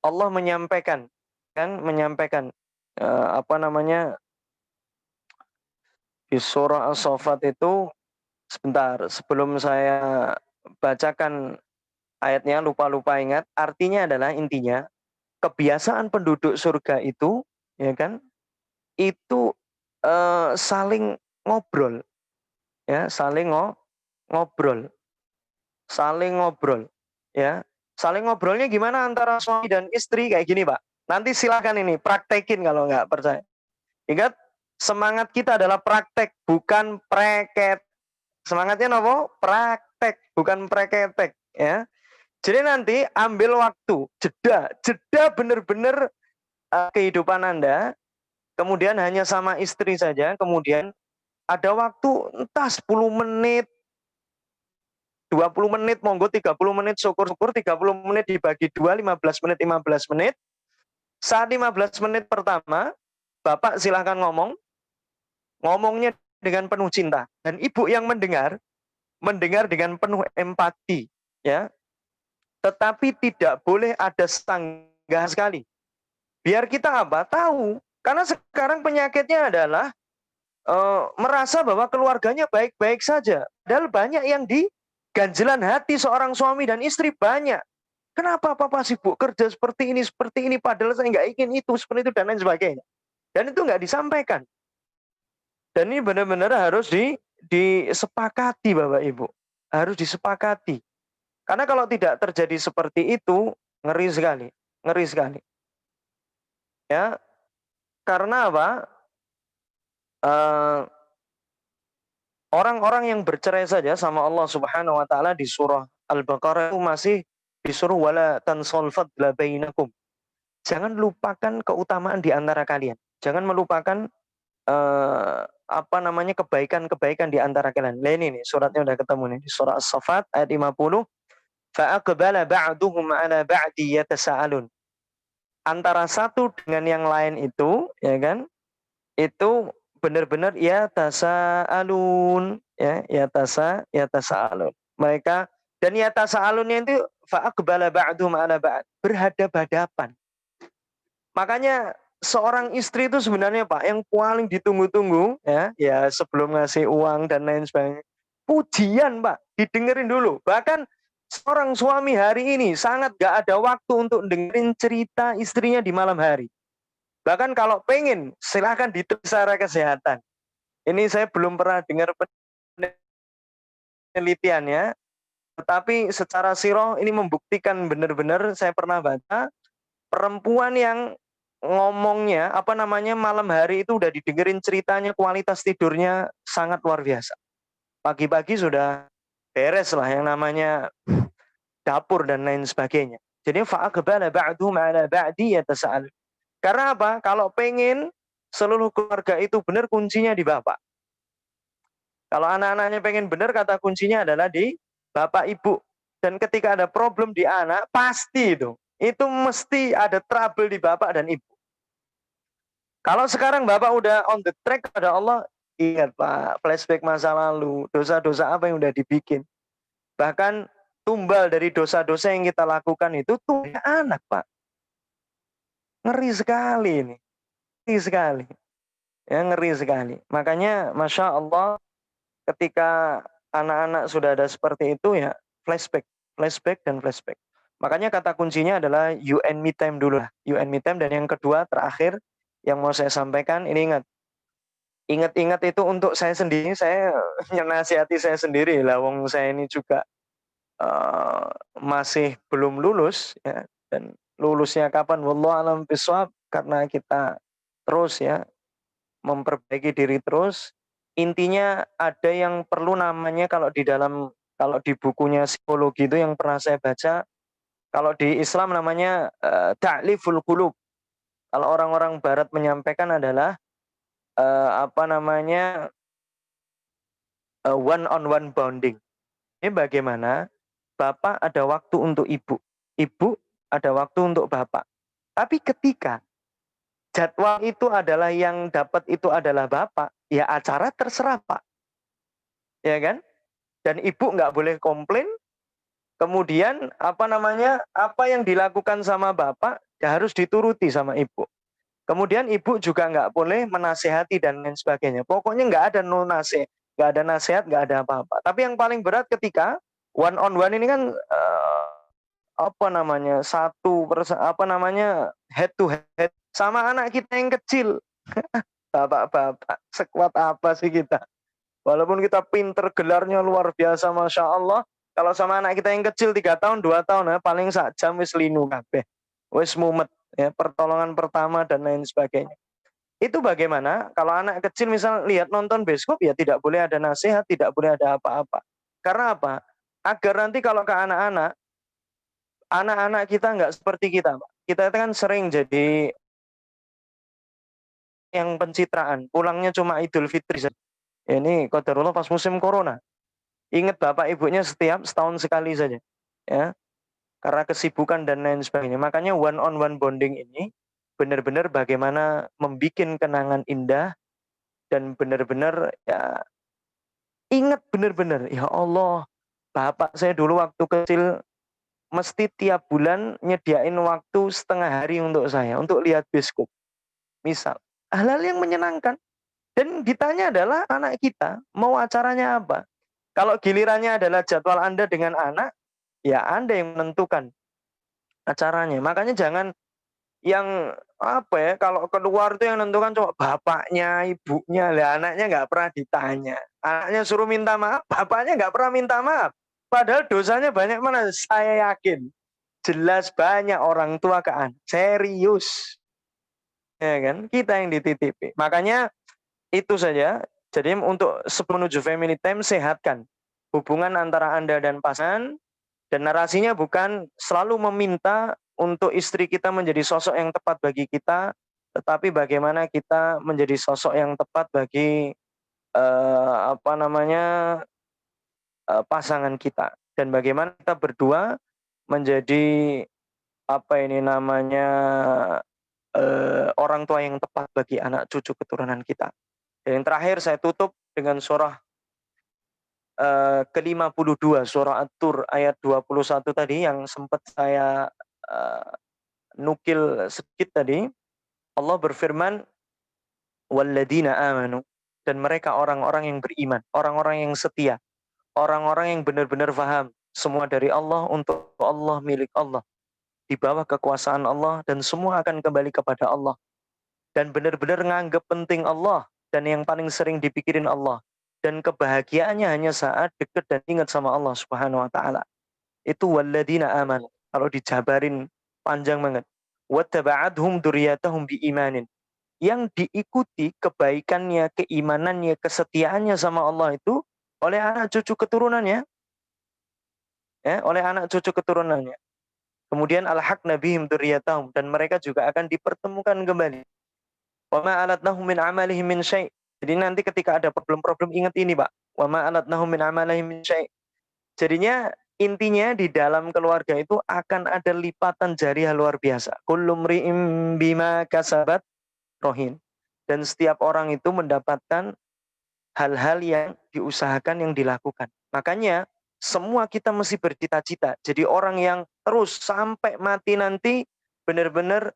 Allah menyampaikan. Di surah As-Saffat itu, sebentar, sebelum saya bacakan ayatnya, lupa ingat. Artinya adalah intinya kebiasaan penduduk surga itu, ya kan, itu saling ngobrol, ya, saling ngobrol, ya. Saling ngobrolnya gimana antara suami dan istri kayak gini, Pak. Nanti silakan ini praktekin kalau nggak percaya. Ingat, semangat kita adalah praktek, bukan preket. Semangatnya apa? Praktek, bukan preketek, ya. Jadi nanti ambil waktu, jeda benar-benar kehidupan Anda, kemudian hanya sama istri saja, kemudian ada waktu entah 10 menit, 20 menit, monggo 30 menit, syukur-syukur 30 menit dibagi 2, 15 menit. Saat 15 menit pertama, Bapak silahkan ngomong, ngomongnya dengan penuh cinta, dan ibu yang mendengar dengan penuh empati, ya. Tetapi tidak boleh ada sanggahan sekali. Biar kita apa? Tahu. Karena sekarang penyakitnya adalah merasa bahwa keluarganya baik-baik saja. Padahal banyak yang ganjelan hati seorang suami dan istri banyak. Kenapa papa sibuk kerja seperti ini, padahal saya nggak ingin itu, seperti itu, dan lain sebagainya. Dan itu nggak disampaikan. Dan ini benar-benar harus disepakati, Bapak Ibu. Harus disepakati. Karena kalau tidak terjadi seperti itu, ngeri sekali. Ngeri sekali. Ya, karena apa? Orang-orang yang bercerai saja sama Allah Subhanahu wa taala di surah Al-Baqarah itu masih disuruh wala tansal fadla bainakum. Jangan lupakan keutamaan di antara kalian. Jangan melupakan kebaikan-kebaikan di antara kalian. Nah, ini nih suratnya udah ketemu nih di surah As-Saffat ayat 50. Fa'aqbala ba'duhum 'ala ba'di yatasaalun. Antara satu dengan yang lain itu, ya kan? Itu benar-benar ya tasaalun, ya tasaalun. Mereka dan ya tasaalunnya itu fa'aqbala ba'duhum 'ala ba'd, berhadap-hadapan. Makanya seorang istri itu sebenarnya Pak yang paling ditunggu-tunggu, ya sebelum ngasih uang dan lain sebagainya. Pujian Pak, didengerin dulu. Bahkan seorang suami hari ini sangat gak ada waktu untuk dengerin cerita istrinya di malam hari. Bahkan kalau pengen, silahkan dites secara kesehatan. Ini saya belum pernah dengar penelitiannya, tetapi secara sirah ini membuktikan benar-benar saya pernah baca perempuan yang ngomongnya malam hari itu udah didengerin ceritanya, kualitas tidurnya sangat luar biasa. Pagi-pagi sudah beres lah yang namanya dapur dan lain sebagainya. Jadi fa'aqbala ba'duhum 'ala ba'di yatasa'al. Karena apa? Kalau pengen seluruh keluarga itu benar, kuncinya di bapak. Kalau anak-anaknya pengen benar, kata kuncinya adalah di bapak ibu. Dan ketika ada problem di anak, pasti itu mesti ada trouble di bapak dan ibu. Kalau sekarang bapak udah on the track pada Allah, ingat Pak, flashback masa lalu, dosa-dosa apa yang udah dibikin. Bahkan tumbal dari dosa-dosa yang kita lakukan itu tuh anak Pak. Ngeri sekali ini. Ngeri sekali. Ya, ngeri sekali. Makanya Masya Allah ketika anak-anak sudah ada seperti itu ya flashback dan flashback. Makanya kata kuncinya adalah you and me time dulu lah. You and me time. Dan yang kedua terakhir yang mau saya sampaikan, ini ingat itu untuk saya sendiri, saya menasihati saya sendiri lah, wong saya ini juga masih belum lulus ya, dan lulusnya kapan wallahu alam bishawab, karena kita terus ya memperbaiki diri terus. Intinya ada yang perlu namanya kalau di bukunya psikologi itu yang pernah saya baca, kalau di Islam namanya ta'liful qulub. Kalau orang-orang barat menyampaikan adalah one on one bonding. Ini bagaimana bapak ada waktu untuk ibu, ibu ada waktu untuk bapak. Tapi ketika jadwal itu adalah yang dapat itu adalah bapak, ya acara terserah Pak. Ya kan? Dan ibu nggak boleh komplain. Kemudian apa yang dilakukan sama bapak ya harus dituruti sama ibu. Kemudian ibu juga nggak boleh menasehati dan lain sebagainya. Pokoknya nggak ada nggak ada nasihat, nggak ada apa-apa. Tapi yang paling berat ketika one on one ini kan head to head sama anak kita yang kecil. Bapak-bapak, sekuat apa sih kita? Walaupun kita pinter, gelarnya luar biasa, Masya Allah. Kalau sama anak kita yang kecil 3 tahun, 2 tahun, paling sak jam wis linu kabeh. Wis mumet, ya, pertolongan pertama dan lain sebagainya. Itu bagaimana? Kalau anak kecil misal lihat nonton bioskop, ya tidak boleh ada nasihat, tidak boleh ada apa-apa. Karena apa? Agar nanti kalau ke anak-anak kita nggak seperti kita, Pak. Kita kan sering jadi yang pencitraan, pulangnya cuma Idul Fitri saja. Ini qadarullah pas musim corona. Ingat bapak ibunya setiap setahun sekali saja, ya, karena kesibukan dan lain sebagainya. Makanya one on one bonding ini benar-benar bagaimana membuat kenangan indah dan benar-benar ya ingat benar-benar, ya Allah, bapak saya dulu waktu kecil mesti tiap bulan nyediain waktu setengah hari untuk saya, untuk lihat bioskop. Misal, hal-hal yang menyenangkan. Dan ditanya adalah anak kita, mau acaranya apa? Kalau gilirannya adalah jadwal Anda dengan anak, ya Anda yang menentukan acaranya. Makanya jangan yang apa ya, kalau keluar tuh yang menentukan cuma bapaknya, ibunya, lah anaknya nggak pernah ditanya. Anaknya suruh minta maaf, bapaknya nggak pernah minta maaf. Padahal dosanya banyak mana? Saya yakin. Jelas banyak orang tua ke anak. Serius. Ya kan? Kita yang dititipi. Makanya itu saja. Jadi untuk menuju family time, sehatkan hubungan antara Anda dan pasangan. Dan narasinya bukan selalu meminta untuk istri kita menjadi sosok yang tepat bagi kita, tetapi bagaimana kita menjadi sosok yang tepat bagi pasangan kita, dan bagaimana kita berdua menjadi orang tua yang tepat bagi anak cucu keturunan kita. Dan yang terakhir saya tutup dengan surah ke-52, surah At-Tur ayat 21 tadi yang sempat saya nukil sedikit tadi. Allah berfirman, walladzina amanu, dan mereka orang-orang yang beriman, orang-orang yang setia, orang-orang yang benar-benar paham semua dari Allah, untuk Allah, milik Allah, di bawah kekuasaan Allah, dan semua akan kembali kepada Allah, dan benar-benar nganggap penting Allah, dan yang paling sering dipikirin Allah, dan kebahagiaannya hanya saat dekat dan ingat sama Allah Subhanahu wa taala. Itu walladzina amanu. Kalau dijabarin panjang banget. Wattaba'adhum dzurriyyatahum biimanin. Yang diikuti kebaikannya, keimanannya, kesetiaannya sama Allah itu oleh anak cucu keturunannya. Ya, oleh anak cucu keturunannya. Kemudian alhaqna bihim dzurriyyatahum, dan mereka juga akan dipertemukan kembali. Wa ma alatnahum min amalihim min syai'. Jadi nanti ketika ada problem-problem, ingat ini, Pak. Wa ma alatnahum min amalihim min syai'. Jadinya intinya di dalam keluarga itu akan ada lipatan jariah luar biasa. Kullu mri'im bima kasabat rohin. Dan setiap orang itu mendapatkan hal-hal yang diusahakan, yang dilakukan. Makanya semua kita mesti bercita-cita jadi orang yang terus sampai mati nanti benar-benar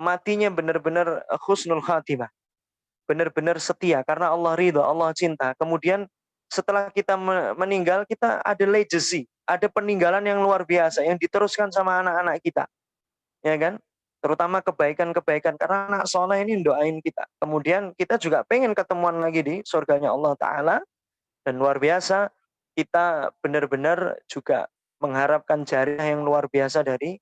matinya benar-benar husnul khatimah. Benar-benar setia karena Allah ridha, Allah cinta. Kemudian setelah kita meninggal, kita ada legacy, ada peninggalan yang luar biasa yang diteruskan sama anak-anak kita. Ya kan? Terutama kebaikan-kebaikan, karena anak soleh ini doain kita. Kemudian kita juga pengen ketemuan lagi di surganya Allah Ta'ala. Dan luar biasa, kita benar-benar juga mengharapkan jariah yang luar biasa dari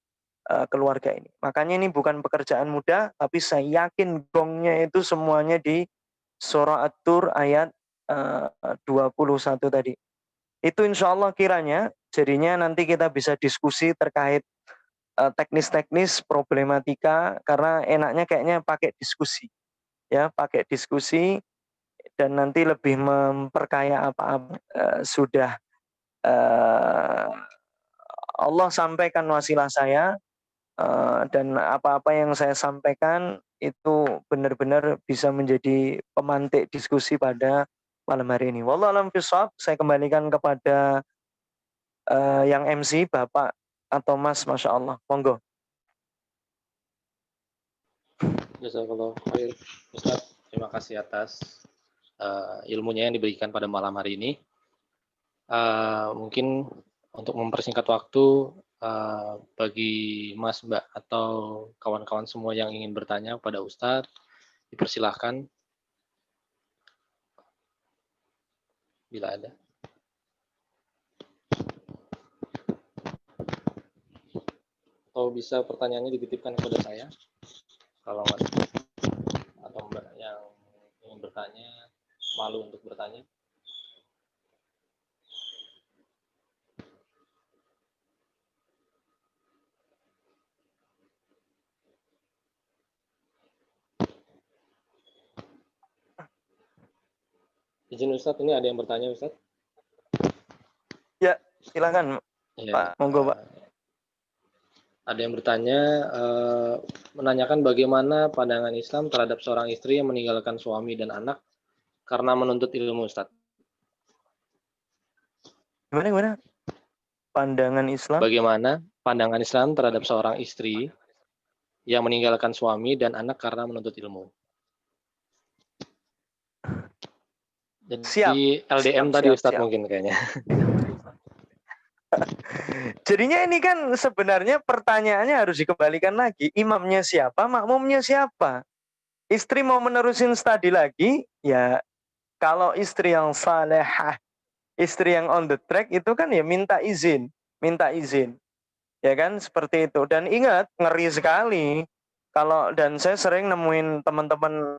keluarga ini. Makanya ini bukan pekerjaan mudah, tapi saya yakin gongnya itu semuanya di surah At-Tur ayat 21 tadi. Itu insya Allah kiranya, jadinya nanti kita bisa diskusi terkait teknis-teknis problematika, karena enaknya kayaknya pakai diskusi. Ya, pakai diskusi, dan nanti lebih memperkaya apa-apa sudah Allah sampaikan wasilah saya, dan apa-apa yang saya sampaikan itu benar-benar bisa menjadi pemantik diskusi pada malam hari ini. Wallahu a'lam bishawab. Saya kembalikan kepada yang MC, Bapak atau Mas, Masya Allah. Monggo. Jazakallah khair, Ustaz. Terima kasih atas ilmunya yang diberikan pada malam hari ini. Mungkin untuk mempersingkat waktu, bagi Mas, Mbak, atau kawan-kawan semua yang ingin bertanya kepada Ustadz, dipersilahkan bila ada. Atau bisa pertanyaannya dititipkan kepada saya, kalau Mas atau Mbak yang ingin bertanya, malu untuk bertanya. Izin Ustadz, ini ada yang bertanya Ustadz? Ya, silakan Ya, Pak. Monggo Pak. Ada yang bertanya, menanyakan bagaimana pandangan Islam terhadap seorang istri yang meninggalkan suami dan anak karena menuntut ilmu, Ustaz. Gimana? Pandangan Islam? Bagaimana pandangan Islam terhadap seorang istri yang meninggalkan suami dan anak karena menuntut ilmu? Jadi LDM tadi Ustaz mungkin kayaknya. Jadinya ini kan sebenarnya pertanyaannya harus dikembalikan lagi. Imamnya siapa, makmumnya siapa? Istri mau menerusin studi lagi, ya kalau istri yang salehah, istri yang on the track itu kan ya minta izin. Ya kan, seperti itu. Dan ingat, ngeri sekali. Dan saya sering nemuin teman-teman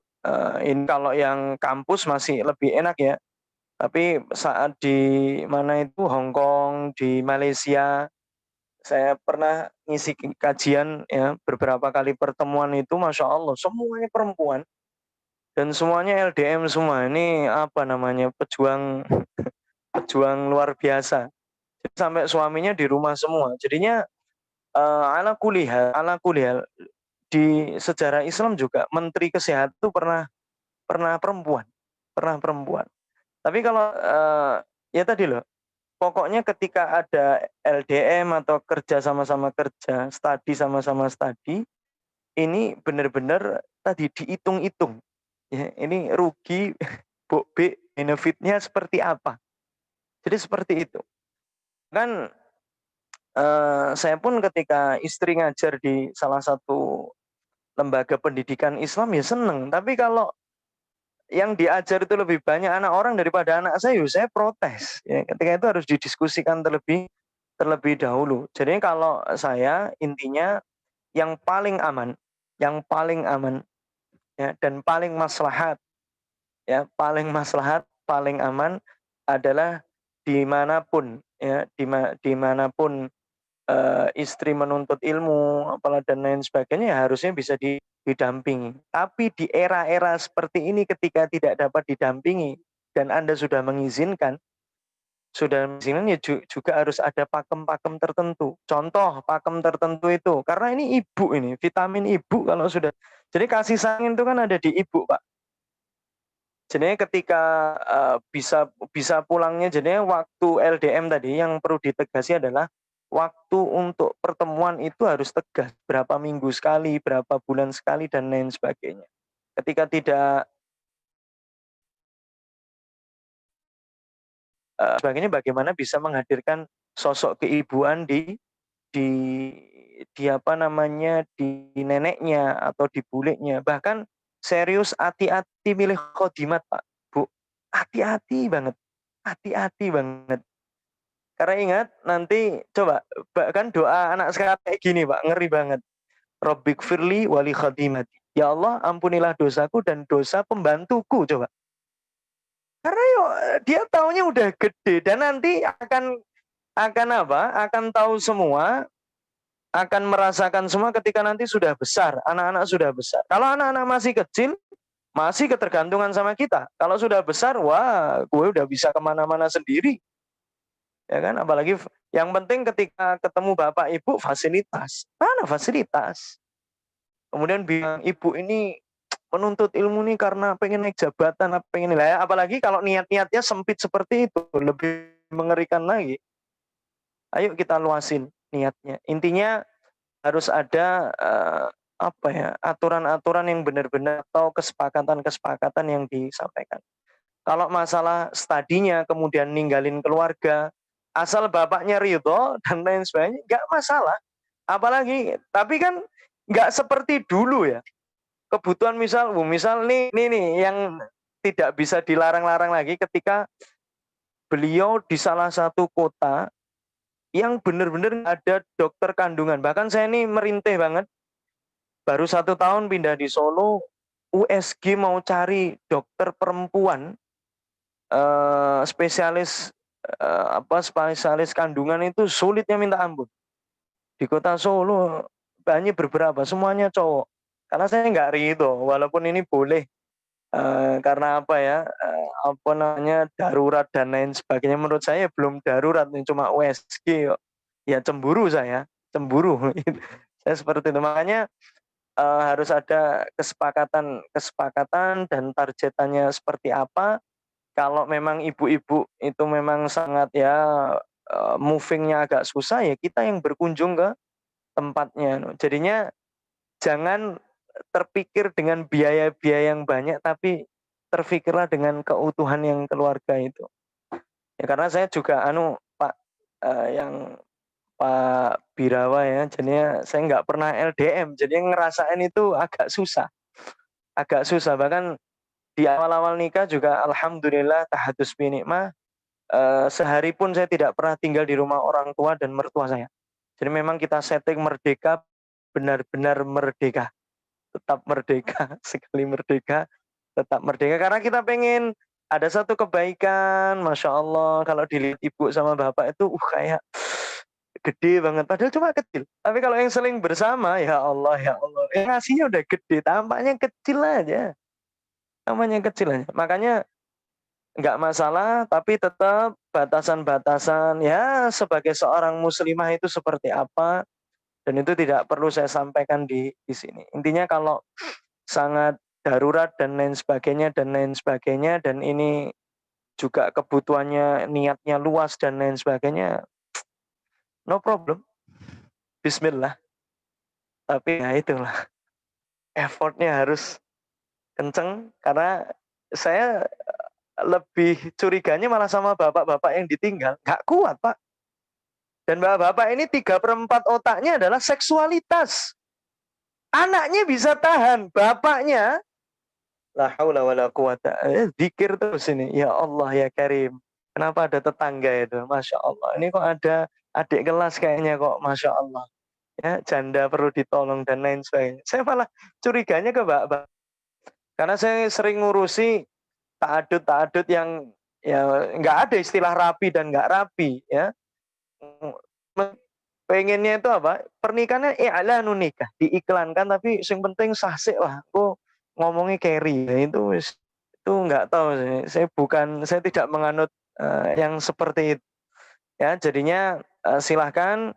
ini kalau yang kampus masih lebih enak ya. Tapi saat di mana itu Hong Kong, di Malaysia, saya pernah ngisi kajian ya, beberapa kali pertemuan itu, Masya Allah, semuanya perempuan dan semuanya LDM semua. Ini apa namanya, pejuang luar biasa. Sampai suaminya di rumah semua. Jadinya ala kulihal di sejarah Islam juga Menteri Kesehatan itu pernah perempuan. Tapi kalau ya tadi loh, pokoknya ketika ada LDM atau kerja sama-sama kerja, studi sama-sama studi, ini benar-benar tadi dihitung-hitung. Ya, ini rugi, benefitnya seperti apa. Jadi seperti itu. Kan saya pun ketika istri ngajar di salah satu lembaga pendidikan Islam ya seneng. Tapi kalau yang diajar itu lebih banyak anak orang daripada anak saya protes. Ya, ketika itu harus didiskusikan terlebih dahulu. Jadi kalau saya intinya yang paling aman ya, dan paling maslahat, paling aman adalah dimanapun ya, dimanapun istri menuntut ilmu, apalah dan lain sebagainya, ya harusnya bisa didampingi. Tapi di era-era seperti ini ketika tidak dapat didampingi dan Anda sudah mengizinkan ya juga harus ada pakem-pakem tertentu. Contoh pakem tertentu itu, karena ini ibu ini, vitamin ibu kalau sudah. Jadi kasih sayang itu kan ada di ibu, Pak. Jadi ketika bisa pulangnya, jadi waktu LDM tadi yang perlu ditegasi adalah waktu untuk pertemuan itu harus tegas, berapa minggu sekali, berapa bulan sekali, dan lain sebagainya. Ketika tidak sebagainya, bagaimana bisa menghadirkan sosok keibuan di apa namanya, di neneknya atau di buliknya. Bahkan serius, hati-hati milih khodimat, Pak, Bu. Hati-hati banget. Karena ingat, nanti coba, bahkan doa anak sekarang kayak gini, Pak, ngeri banget. Rabbik firli wali khadimati. Ya Allah, ampunilah dosaku dan dosa pembantuku, coba. Karena dia taunya udah gede dan nanti akan apa? Akan tahu semua, akan merasakan semua ketika nanti sudah besar, anak-anak sudah besar. Kalau anak-anak masih kecil, masih ketergantungan sama kita. Kalau sudah besar, wah, gue udah bisa kemana-mana sendiri. Ya kan, apalagi yang penting ketika ketemu bapak ibu fasilitas. Mana fasilitas? Kemudian bilang ibu ini menuntut ilmu nih karena pengen naik jabatan, pengen nilai. Apalagi kalau niat-niatnya sempit seperti itu, lebih mengerikan lagi. Ayo kita luasin niatnya. Intinya harus ada aturan-aturan yang benar-benar atau kesepakatan-kesepakatan yang disampaikan. Kalau masalah studinya kemudian ninggalin keluarga, asal bapaknya ridho dan lain sebagainya, nggak masalah. Apalagi, tapi kan nggak seperti dulu ya. Kebutuhan misal nih yang tidak bisa dilarang-larang lagi ketika beliau di salah satu kota yang benar-benar ada dokter kandungan. Bahkan saya ini merintih banget. Baru 1 tahun pindah di Solo, USG mau cari dokter perempuan spesialis spesialis kandungan itu sulitnya minta ampun. Di kota Solo banyak beberapa, semuanya cowok. Karena saya nggak ridho, walaupun ini boleh karena apa ya, apa namanya, darurat dan lain sebagainya. Menurut saya belum darurat, cuma USG. Ya cemburu saya, saya seperti itu. Makanya harus ada kesepakatan dan targetannya seperti apa. Kalau memang ibu-ibu itu memang sangat ya movingnya agak susah, ya kita yang berkunjung ke tempatnya. Jadinya jangan terpikir dengan biaya-biaya yang banyak, tapi terpikirlah dengan keutuhan yang keluarga itu. Ya karena saya juga Pak yang Pak Birawa ya, jadinya saya nggak pernah LDM, jadi ngerasain itu agak susah. Bahkan di awal-awal nikah juga alhamdulillah tahadus bi nikmah, sehari pun saya tidak pernah tinggal di rumah orang tua dan mertua saya. Jadi memang kita setting merdeka, benar-benar merdeka, tetap merdeka, sekali merdeka, tetap merdeka. Karena kita pengen ada satu kebaikan, Masya Allah, kalau dilihat ibu sama bapak itu kayak gede banget, padahal cuma kecil. Tapi kalau yang seling bersama, ya Allah, yang ngasihnya udah gede, tampaknya kecil aja. Makanya nggak masalah, tapi tetap batasan-batasan ya sebagai seorang muslimah itu seperti apa, dan itu tidak perlu saya sampaikan di sini. Intinya kalau sangat darurat dan lain sebagainya dan ini juga kebutuhannya niatnya luas dan lain sebagainya, no problem, Bismillah. Tapi ya itulah, effortnya harus kenceng, karena saya lebih curiganya malah sama bapak-bapak yang ditinggal, nggak kuat Pak. Dan bapak-bapak ini 3/4 otaknya adalah seksualitas. Anaknya bisa tahan, bapaknya la haula wala quwata, zikir terus ini, ya Allah ya Karim. Kenapa ada tetangga itu, Masya Allah. Ini kok ada adik kelas kayaknya kok, Masya Allah. Ya, janda perlu ditolong dan lain sebagainya. Saya malah curiganya ke bapak. Karena saya sering ngurusi ta'adud yang ya nggak ada istilah rapi dan nggak rapi ya. Pengennya itu apa? Pernikahannya i'lanun nikah, diiklankan, tapi yang penting sahsik lah. Aku ngomongnya carry, ya itu nggak tahu. Saya tidak menganut yang seperti itu. Ya, jadinya silahkan,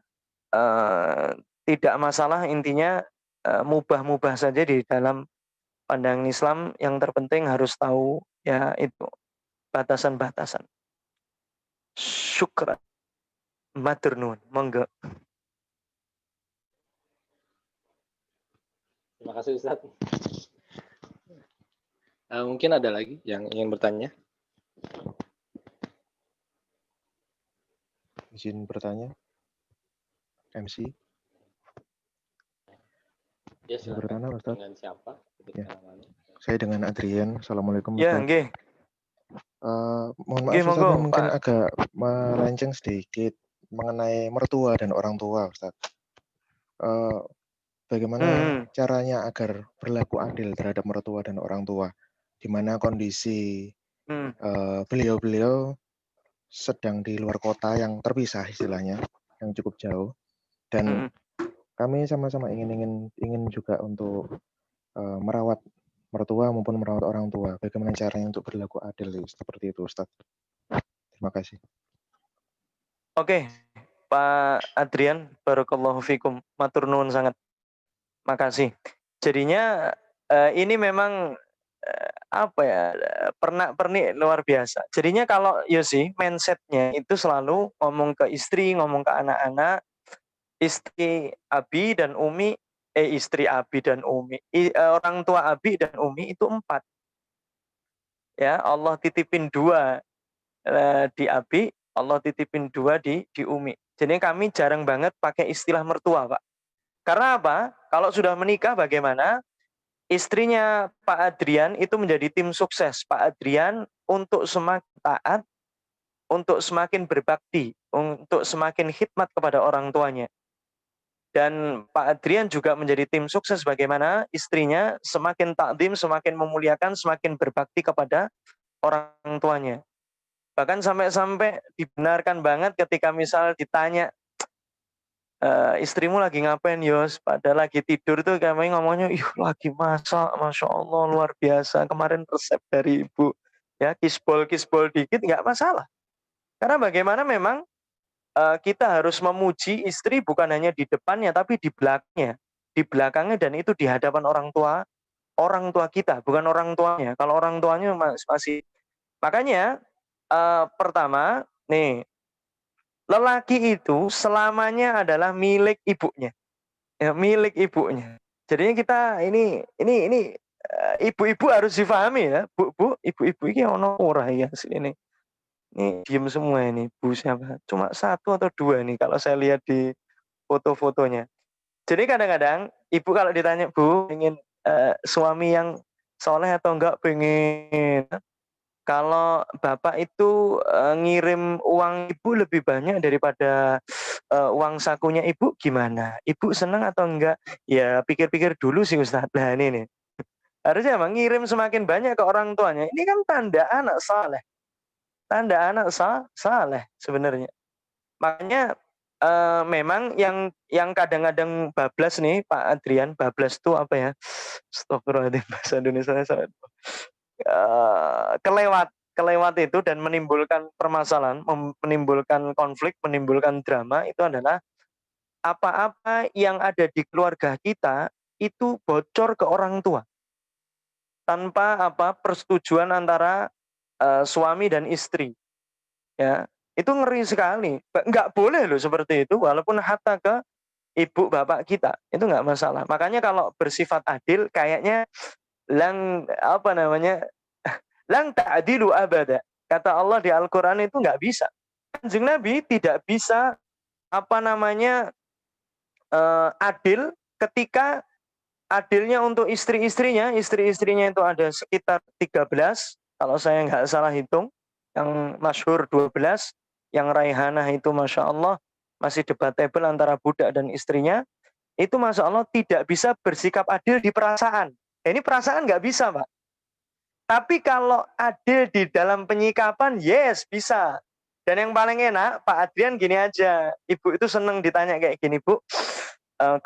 tidak masalah, intinya mubah-mubah saja di dalam pandangan Islam. Yang terpenting harus tahu ya itu batasan-batasan. Syukran. Matur nuwun, monggo. Terima kasih Ustadz. Mungkin ada lagi yang ingin bertanya? Izin bertanya, MC. Ya, silakan. Bertanya, Ustaz. Dengan siapa? Ya. Saya dengan Adrian. Assalamualaikum. Ya, Ustaz. nggih. Mohon maaf Ustaz, mungkin agak melenceng sedikit mengenai mertua dan orang tua, Ustaz. Bagaimana caranya agar berlaku adil terhadap mertua dan orang tua, di mana kondisi beliau-beliau sedang di luar kota yang terpisah istilahnya, yang cukup jauh, dan kami sama-sama ingin juga untuk merawat mertua maupun merawat orang tua. Bagaimana caranya untuk berlaku adil seperti itu, Ustaz? Terima kasih. Oke, Pak Adrian, barakallahu fikum, matur nuwun sangat. Makasih. Jadinya ini memang apa ya, pernak-pernik luar biasa. Jadinya kalau Yosi mindsetnya itu selalu ngomong ke istri, ngomong ke anak-anak, istri Abi dan Umi, istri Abi dan Umi, orang tua Abi dan Umi itu 4. Ya, Allah titipin 2 di Abi, Allah titipin 2 di Umi. Jadi kami jarang banget pakai istilah mertua, Pak. Karena apa? Kalau sudah menikah bagaimana? Istrinya Pak Adrian itu menjadi tim sukses Pak Adrian untuk semakin taat, untuk semakin berbakti, untuk semakin khidmat kepada orang tuanya. Dan Pak Adrian juga menjadi tim sukses bagaimana istrinya semakin takdim, semakin memuliakan, semakin berbakti kepada orang tuanya. Bahkan sampai-sampai dibenarkan banget ketika misal ditanya, istrimu lagi ngapain Yos? Padahal lagi tidur tuh kami ngomongnya, lagi masak, Masya Allah luar biasa. Kemarin resep dari ibu, ya kisbol dikit nggak masalah. Karena bagaimana memang kita harus memuji istri bukan hanya di depannya tapi di belakangnya, di di belakangnya, dan itu di hadapan orang tua kita, bukan orang tuanya. Kalau orang tuanya masih. Makanya pertama nih, lelaki itu selamanya adalah milik ibunya. Ya, milik ibunya. Jadinya kita ini ibu-ibu harus difahami ya, Bu, ibu-ibu ini ono ora ya ini. Ini diem semua ini, Bu siapa? Cuma 1 atau 2 nih kalau saya lihat di foto-fotonya. Jadi kadang-kadang ibu kalau ditanya, Bu, ingin suami yang soleh atau enggak? Pengen. Kalau bapak itu ngirim uang ibu lebih banyak daripada uang sakunya ibu, gimana? Ibu senang atau enggak? Ya pikir-pikir dulu sih Ustadz. Nah ini nih. Harusnya emang ngirim semakin banyak ke orang tuanya. Ini kan tanda anak saleh. Tanda anak saleh sebenarnya. Makanya memang yang kadang-kadang bablas nih Pak Adrian, bablas tuh apa ya? Astagfirullahaladzim, bahasa Indonesia saya kelewat itu dan menimbulkan permasalahan, menimbulkan konflik, menimbulkan drama, itu adalah apa-apa yang ada di keluarga kita itu bocor ke orang tua tanpa persetujuan antara suami dan istri, ya. Itu ngeri sekali. Nggak boleh loh seperti itu, walaupun hatta ke ibu bapak kita, itu nggak masalah. Makanya kalau bersifat adil, kayaknya lang ta'dilu abada. Kata Allah di Al-Quran itu nggak bisa. Kanjeng Nabi tidak bisa adil ketika adilnya untuk istri-istrinya itu ada sekitar 13, kalau saya nggak salah hitung, yang masyhur 12, yang raihanah itu Masya Allah masih debatable antara budak dan istrinya, itu Masya Allah tidak bisa bersikap adil di perasaan. Ini perasaan nggak bisa, Pak. Tapi kalau adil di dalam penyikapan, yes, bisa. Dan yang paling enak, Pak Adrian gini aja, ibu itu seneng ditanya kayak gini, Bu,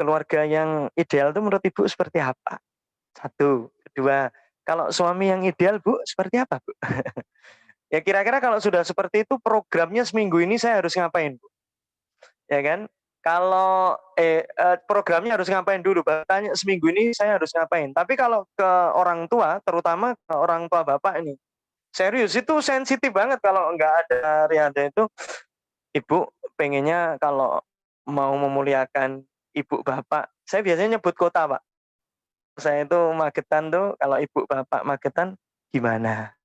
keluarga yang ideal itu menurut ibu seperti apa? 1, 2, kalau suami yang ideal, Bu, seperti apa, Bu? Ya kira-kira kalau sudah seperti itu, programnya seminggu ini saya harus ngapain, Bu? Ya kan? Kalau programnya harus ngapain dulu, tanya seminggu ini saya harus ngapain. Tapi kalau ke orang tua, terutama ke orang tua bapak ini, serius itu sensitif banget kalau nggak ada riada itu. Ibu pengennya kalau mau memuliakan ibu bapak, saya biasanya nyebut kota, Pak. Saya itu Magetan tuh, kalau ibu bapak Magetan gimana?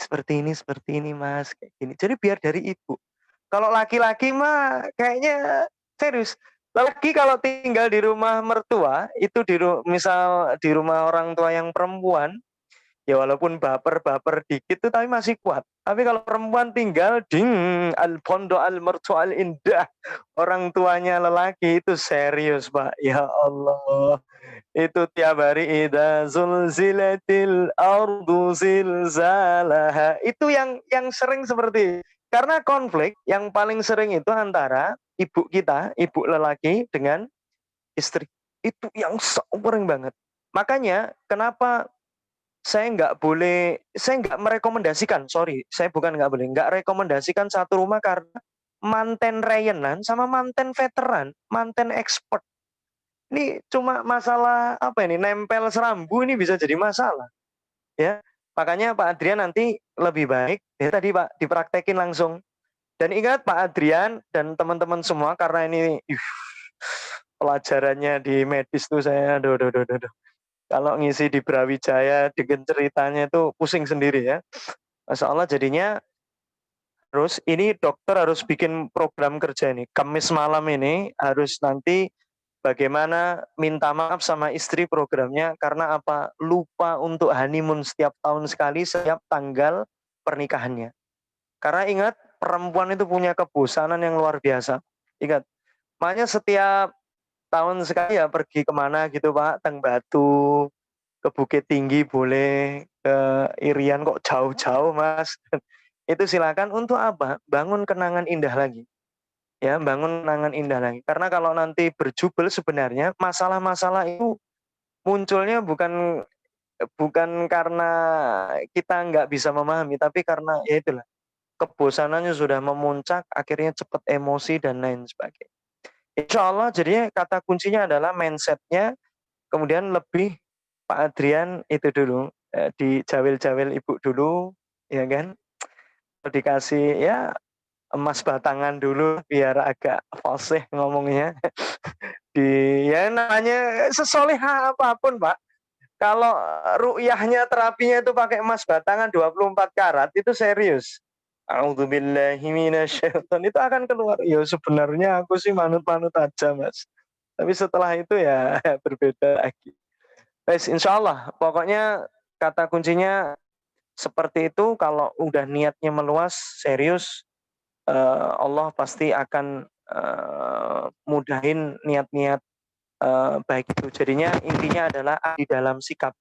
Seperti ini Mas, kayak gini. Jadi biar dari ibu. Kalau laki-laki mah kayaknya serius. Lagi kalau tinggal di rumah mertua, itu misal di rumah orang tua yang perempuan, ya walaupun baper dikit tuh tapi masih kuat. Tapi kalau perempuan tinggal ding al-pondok al-mertua al-indah, orang tuanya lelaki itu serius, Pak. Ya Allah. Itu tiap hari idza zulzilatil ardu zilzalaha. Itu yang sering seperti. Karena konflik yang paling sering itu antara ibu kita, ibu lelaki dengan istri. Itu yang sering banget. Makanya kenapa saya nggak merekomendasikan, nggak rekomendasikan satu rumah karena manten reyenan sama manten veteran, manten expert. Ini cuma masalah nempel serambu ini bisa jadi masalah. Ya. Makanya Pak Adrian nanti lebih baik ya tadi Pak dipraktekin langsung. Dan ingat Pak Adrian dan teman-teman semua, karena ini pelajarannya di medis tuh saya aduh. Kalau ngisi di Brawijaya dengan ceritanya itu pusing sendiri ya. Masya Allah, jadinya ini dokter harus bikin program kerja ini. Kamis malam ini harus nanti bagaimana minta maaf sama istri programnya, karena apa? Lupa untuk honeymoon setiap tahun sekali, setiap tanggal pernikahannya. Karena ingat, perempuan itu punya kebosanan yang luar biasa. Ingat, makanya setiap tahun sekali ya pergi kemana gitu Pak, Teng Batu, ke Bukit Tinggi boleh, ke Irian kok jauh-jauh Mas. Itu silakan untuk apa? Bangun kenangan indah lagi. Ya, bangun kenangan indah lagi. Karena kalau nanti berjubel sebenarnya masalah-masalah itu munculnya bukan karena kita nggak bisa memahami, tapi karena ya itulah, kebosanannya sudah memuncak, akhirnya cepat emosi dan lain sebagainya. Insya Allah, jadinya kata kuncinya adalah mindsetnya kemudian lebih Pak Adrian itu dulu di jawil-jawil ibu dulu, ya kan? Dikasih ya emas batangan dulu biar agak fasih ngomongnya. Ya namanya sesolehah apapun Pak. Kalau ru'yahnya terapinya itu pakai emas batangan 24 karat itu serius. A'udzubillahi minasyaiton itu akan keluar. Ya sebenarnya aku sih manut-manut aja Mas. Tapi setelah itu ya berbeda lagi. Guys, insya Allah pokoknya kata kuncinya seperti itu. Kalau udah niatnya meluas, serius, Allah pasti akan mudahin niat-niat baik itu. Jadinya intinya adalah di dalam sikap.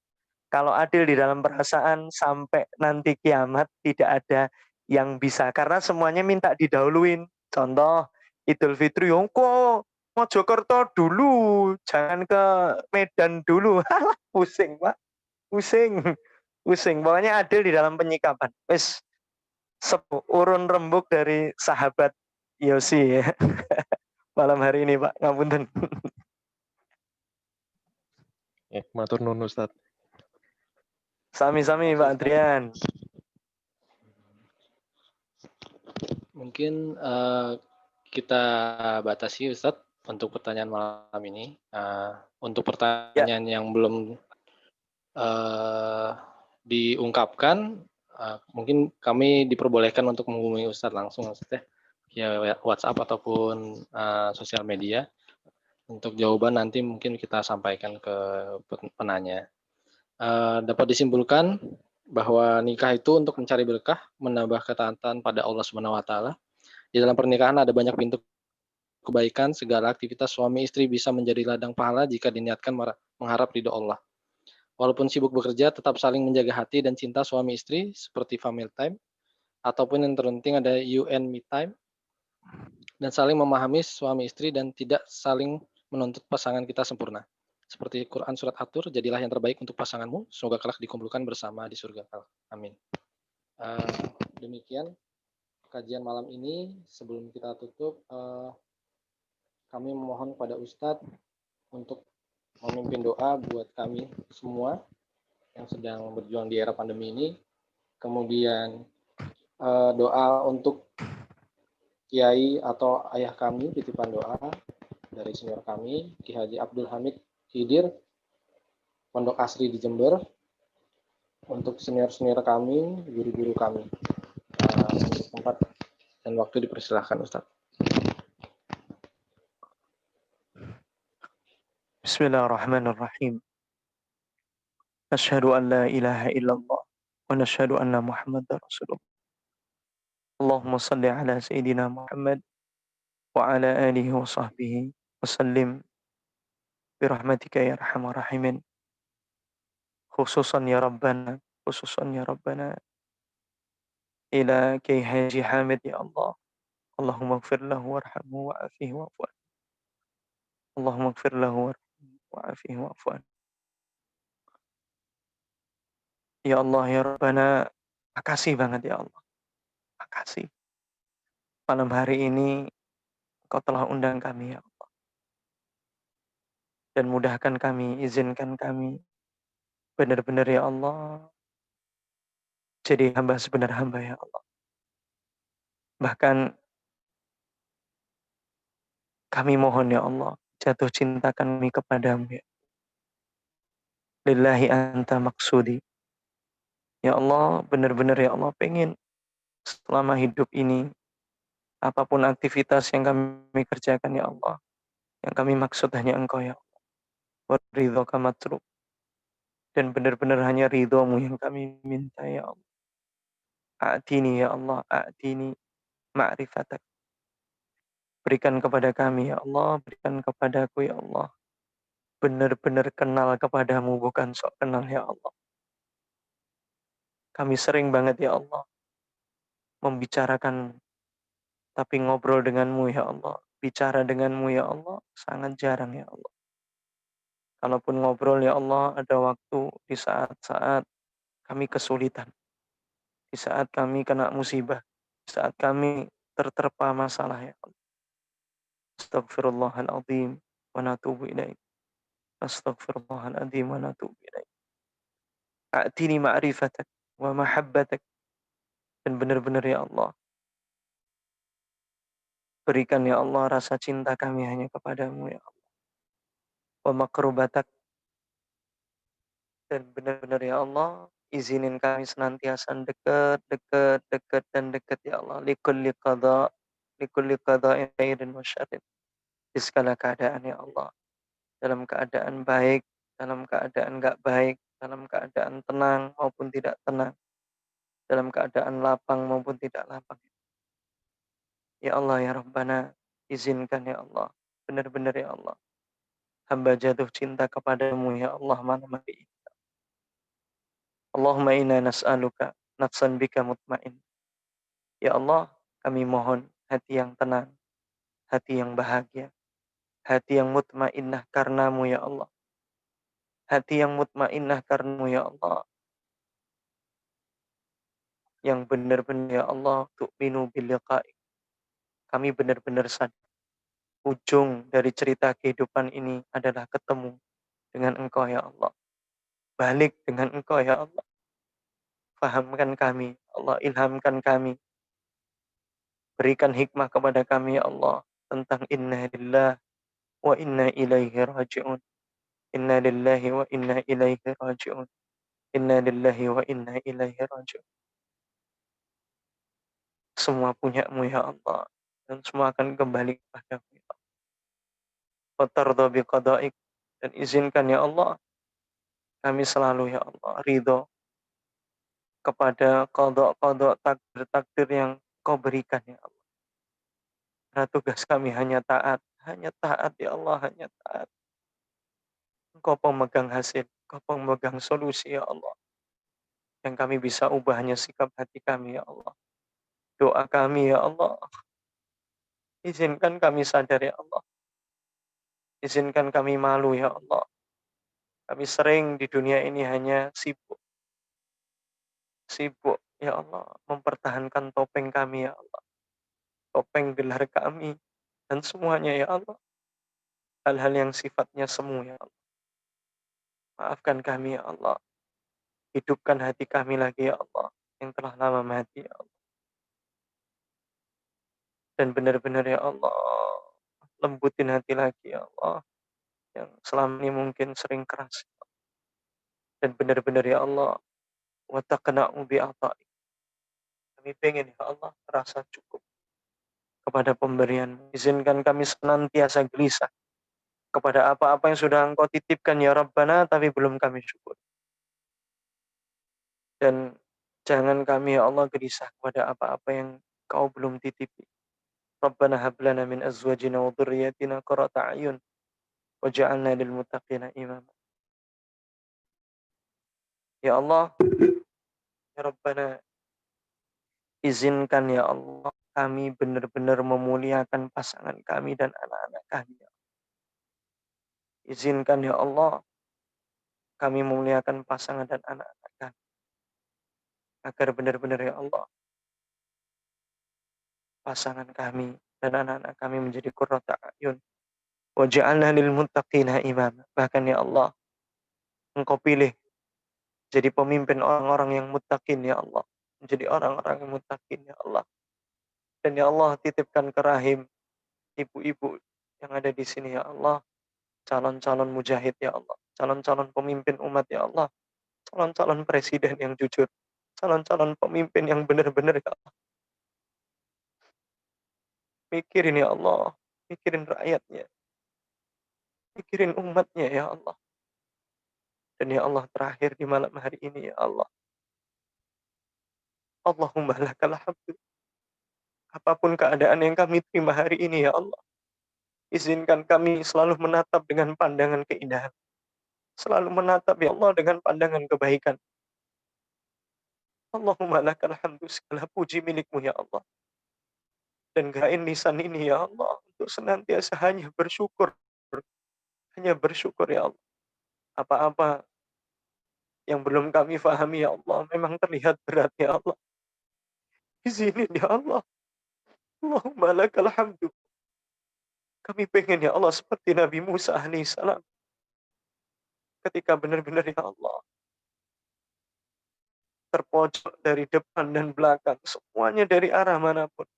Kalau adil di dalam perasaan sampai nanti kiamat tidak ada yang bisa. Karena semuanya minta didahuluin. Contoh Idul Fitri, kok Mojokerto dulu, jangan ke Medan dulu. Pusing Pak, pusing. Pusing. Pokoknya adil di dalam penyikapan. Wis urun rembuk dari sahabat Yosi ya. Malam hari ini Pak, ngapunten. Matur nuwun Ustaz. Sami-sami Pak Adrian. Mungkin kita batasi Ustadz untuk pertanyaan malam ini. Untuk pertanyaan yang belum diungkapkan, mungkin kami diperbolehkan untuk menghubungi Ustadz langsung Ustadz ya, via WhatsApp ataupun sosial media. Untuk jawaban nanti mungkin kita sampaikan ke penanya. Dapat disimpulkan bahwa nikah itu untuk mencari berkah, menambah ketaatan pada Allah Subhanahu wa taala. Di dalam pernikahan ada banyak pintu kebaikan, segala aktivitas suami istri bisa menjadi ladang pahala jika diniatkan mengharap ridho Allah. Walaupun sibuk bekerja, tetap saling menjaga hati dan cinta suami istri seperti family time, ataupun yang terpenting ada you and me time, dan saling memahami suami istri dan tidak saling menuntut pasangan kita sempurna. Seperti Quran surat At-Tur, jadilah yang terbaik untuk pasanganmu, semoga kelak dikumpulkan bersama di surga. Amin. Demikian kajian malam ini. Sebelum kita tutup, kami memohon kepada Ustadz untuk memimpin doa buat kami semua yang sedang berjuang di era pandemi ini. Kemudian doa untuk Kiai atau ayah kami, titipan doa dari senior kami, Ki Haji Abdul Hamid Khidir, Pondok Asri di Jember, untuk senior-senior kami, guru-guru kami. Untuk tempat dan waktu dipersilahkan Ustaz. Bismillahirrahmanirrahim. Asyhadu an la ilaha illallah wa nasyhadu anna Muhammadar Rasulullah. Allahumma salli ala Sayyidina Muhammad wa ala alihi wa sahbihi wa sallim birahmatika ya arhamar rahimin. Khususan ya Rabbana ila Kiai Haji Hamid ya Allah. Allahumma gfir lahu warhamhu wa'afihi wa'fu anhu. Allahumma gfir lahu warhamhu wa'afihi wa'fu anhu. Ya Allah ya Rabbana, makasih banget ya Allah. Makasih. Malam hari ini Kau telah undang kami ya Allah. Dan mudahkan kami, izinkan kami. Benar-benar ya Allah. Jadi hamba sebenar hamba ya Allah. Bahkan kami mohon ya Allah. Jatuh cinta kami kepadamu ya. Lillahi anta maksudi. Ya Allah, benar-benar ya Allah pengen selama hidup ini apapun aktivitas yang kami kerjakan ya Allah, yang kami maksud hanya Engkau ya Allah. Waridhoka matrub. Dan benar-benar hanya ridhomu yang kami minta ya Allah. A'tini ya Allah, a'tini ma'rifatak. Berikan kepada kami ya Allah, berikan kepadaku ya Allah. Benar-benar kenal kepadamu, bukan sok kenal ya Allah. Kami sering banget ya Allah membicarakan, tapi ngobrol denganmu ya Allah. Bicara denganmu ya Allah, sangat jarang ya Allah. Kalaupun ngobrol ya Allah, ada waktu di saat-saat kami kesulitan. Di saat kami kena musibah. Di saat kami terterpa masalah ya Allah. Astaghfirullahaladzim wa natubu ilaih. Astaghfirullahaladzim wa natubu ilaih. A'tini ma'rifatak wa mahabbatak. Dan benar-benar ya Allah, berikan ya Allah rasa cinta kami hanya kepadamu ya Allah. Wa maqrubatak. Dan benar-benar ya Allah, izinin kami senantiasa dekat, dekat, dekat, dan dekat ya Allah. Likulli qada'in khairin wa syarrin. Di segala keadaan ya Allah. Dalam keadaan baik, dalam keadaan enggak baik, dalam keadaan tenang maupun tidak tenang. Dalam keadaan lapang maupun tidak lapang. Ya Allah ya Rabbana, izinkan ya Allah. Benar-benar ya Allah. Hamba jatuh cinta kepadamu ya Allah malam hari ini. Allahumma inna nas'aluka nafsan bika mutmain. Ya Allah, kami mohon hati yang tenang, hati yang bahagia, hati yang mutmainnah karenamu ya Allah. Hati yang mutmainnah karenamu ya Allah. Yang benar-benar ya Allah, tu'minu bil liqa'i. Kami benar-benar sadar ujung dari cerita kehidupan ini adalah ketemu dengan Engkau ya Allah. Balik dengan Engkau ya Allah. Fahamkan kami, Allah ilhamkan kami. Berikan hikmah kepada kami ya Allah tentang inna lillahi wa inna ilaihi raji'un. Inna lillahi wa inna ilaihi raji'un. Inna lillahi wa inna ilaihi raji'un. Semua punyamu ya Allah. Dan semua akan kembali kepadamu ya Allah. Wa tardha biqada'ik. Dan izinkan ya Allah, kami selalu ya Allah ridho kepada qada' takdir yang Kau berikan ya Allah. Karena tugas kami hanya taat ya Allah, hanya taat. Engkau pemegang hasil, Engkau pemegang solusi ya Allah. Yang kami bisa ubah hanya sikap hati kami ya Allah. Doa kami ya Allah. Izinkan kami sadar ya Allah. Izinkan kami malu ya Allah. Kami sering di dunia ini hanya sibuk ya Allah mempertahankan topeng kami ya Allah. Topeng gelar kami dan semuanya ya Allah. Hal-hal yang sifatnya semu ya Allah. Maafkan kami ya Allah. Hidupkan hati kami lagi ya Allah yang telah lama mati ya Allah. Dan benar-benar ya Allah, lembutin hati lagi ya Allah yang selama ini mungkin sering keras. Dan benar-benar ya Allah, wa taqna'u bi'ata'i. Kami pengen ya Allah merasa cukup kepada pemberian. Izinkan kami senantiasa gelisah kepada apa-apa yang sudah Engkau titipkan ya Rabbana, tapi belum kami syukur. Dan jangan kami ya Allah gelisah kepada apa-apa yang Kau belum titipi. Rabbana hab lana min azwajina wa dhurriyyatina qurrata a'yun waj'alna lil muttaqina imama. Ya Allah, ya Rabbana, izinkan ya Allah kami benar-benar memuliakan pasangan kami dan anak-anak kami. Izinkan ya Allah kami memuliakan pasangan dan anak-anak kami. Agar benar-benar ya Allah pasangan kami dan anak-anak kami menjadi qurrata a'yun. Waj'alna lil muttaqina imama. Bahkan ya Allah, Engkau pilih jadi pemimpin orang-orang yang muttaqin ya Allah. Menjadi orang-orang yang muttaqin ya Allah. Dan ya Allah titipkan ke rahim ibu-ibu yang ada di sini ya Allah. Calon-calon mujahid ya Allah. Calon-calon pemimpin umat ya Allah. Calon-calon presiden yang jujur. Calon-calon pemimpin yang benar-benar ya Allah. Mikirin ya Allah. Mikirin rakyatnya. Mikirin umatnya ya Allah. Dan ya Allah terakhir di malam hari ini ya Allah. Allahumma lakal hamdu. Apapun keadaan yang kami terima hari ini ya Allah. Izinkan kami selalu menatap dengan pandangan keindahan. Selalu menatap ya Allah dengan pandangan kebaikan. Allahumma lakal hamdu, segala puji milikmu ya Allah. Dan gerain lisan ini ya Allah untuk senantiasa hanya bersyukur. Hanya bersyukur ya Allah. Apa-apa yang belum kami fahami ya Allah memang terlihat berat ya Allah. Izinin ya Allah. Allahumma lakal hamdu. Kami pengen ya Allah seperti Nabi Musa alaihissalam. ketika benar-benar ya Allah terpojok dari depan dan belakang, semuanya dari arah manapun.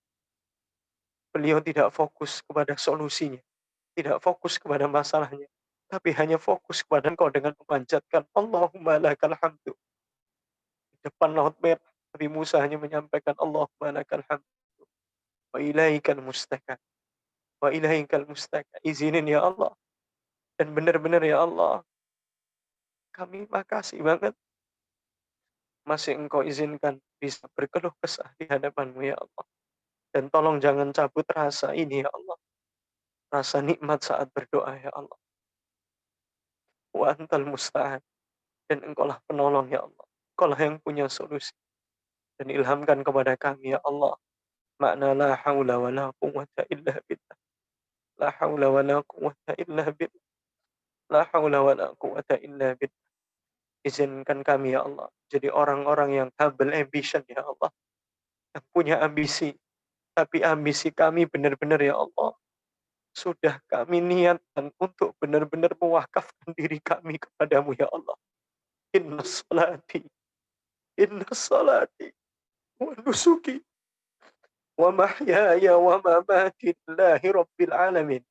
Beliau tidak fokus kepada solusinya, tidak fokus kepada masalahnya, tapi hanya fokus kepada Engkau dengan memanjatkan Allahumma lakal hamdu. Di depan laut merah, Nabi Musa hanya menyampaikan Allahumma lakal hamdu wa ilaikal mustaka wa ilaikal mustaka. Izinin ya Allah, dan benar-benar ya Allah, kami makasih banget masih Engkau izinkan bisa berkeluh kesah di hadapan-Mu ya Allah. Dan tolong jangan cabut rasa ini ya Allah. Rasa nikmat saat berdoa ya Allah. Wa antal musta'an. Dan Engkaulah penolong ya Allah. Engkaulah yang punya solusi. Dan ilhamkan kepada kami ya Allah. Makna la hawla wa la quwwata illa billah. La hawla wa la quwwata illa billah. La hawla wa la quwwata illa billah. Izinkan kami ya Allah. Jadi orang-orang yang humble ambition ya Allah. Yang punya ambisi. Tapi ambisi kami benar-benar ya Allah. Sudah kami niatkan untuk benar-benar mewakafkan diri kami kepadamu ya Allah. Inna salati wa nusuki wa mahyaya wa mamati lillahi rabbil alamin.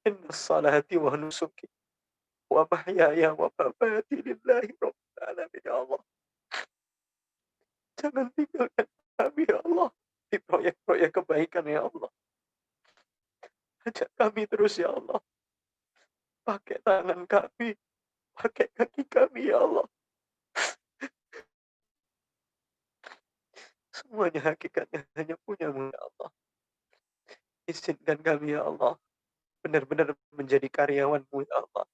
Inna salati wa nusuki wa mahyaya wa mamati lillahi rabbil alamin ya Allah. Jangan tinggalkan kami ya Allah di proyek-proyek kebaikan ya Allah. Ajak kami terus ya Allah. Pakai tangan kami, pakai kaki kami ya Allah. Semuanya hakikatnya hanya punya-Mu ya Allah. Izinkan kami ya Allah benar-benar menjadi karyawan-Mu ya Allah.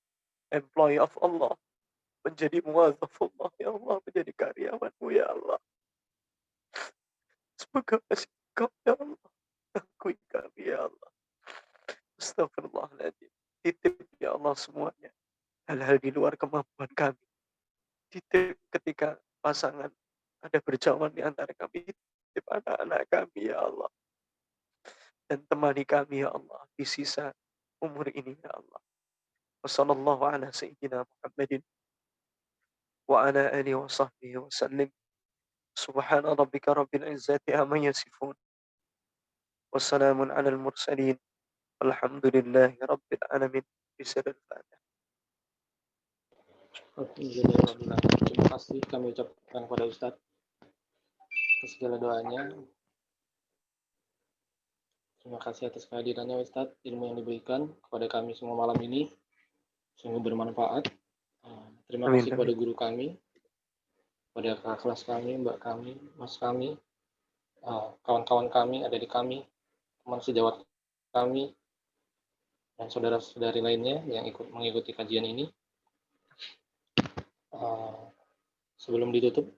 Employee of Allah. Menjadi muwazzafullah ya Allah. Menjadi karyawan-Mu ya Allah. Semoga masih Engkau ya Allah. Akui kami ya Allah. Astagfirullahaladzim. Titip ya Allah semuanya. Hal-hal di luar kemampuan kami. Titip ketika pasangan ada berjauhan di antara kami. Titip anak-anak kami ya Allah. Dan temani kami ya Allah di sisa umur ini ya Allah. Wassallallahu ala sayyidina Muhammadin wa ala alihi wa sahbihi wa sallim. Subhana rabbika rabbil izzati amma yasifun. Wassalamun ala al-mursalin. Alhamdulillahi rabbil alamin. Bismillahir Fatihah. Terima kasih kami ucapkan kepada Ustadz atas segala doanya. Terima kasih atas kehadirannya Ustadz, ilmu yang diberikan kepada kami semua malam ini sungguh bermanfaat. Terima kasih kepada guru kami, pada kakak kelas kami, mbak kami, mas kami, kawan-kawan kami, adik kami, teman sejawat kami, dan saudara-saudari lainnya yang ikut mengikuti kajian ini. Sebelum ditutup,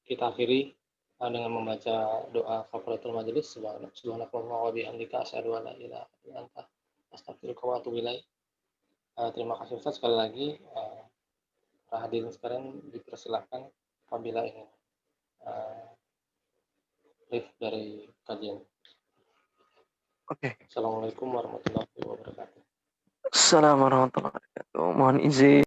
kita akhiri dengan membaca doa kafaratul majelis. Subhanallahi wa bihamdika asyhadu an la ilaha illa anta astaghfiruka wa atubu ilaik. Terima kasih Ustaz sekali lagi. Para hadirin sekalian dipersilakan apabila ingin live dari kajian. Oke. Assalamualaikum warahmatullahi wabarakatuh. Assalamualaikum warahmatullahi wabarakatuh. Mohon izin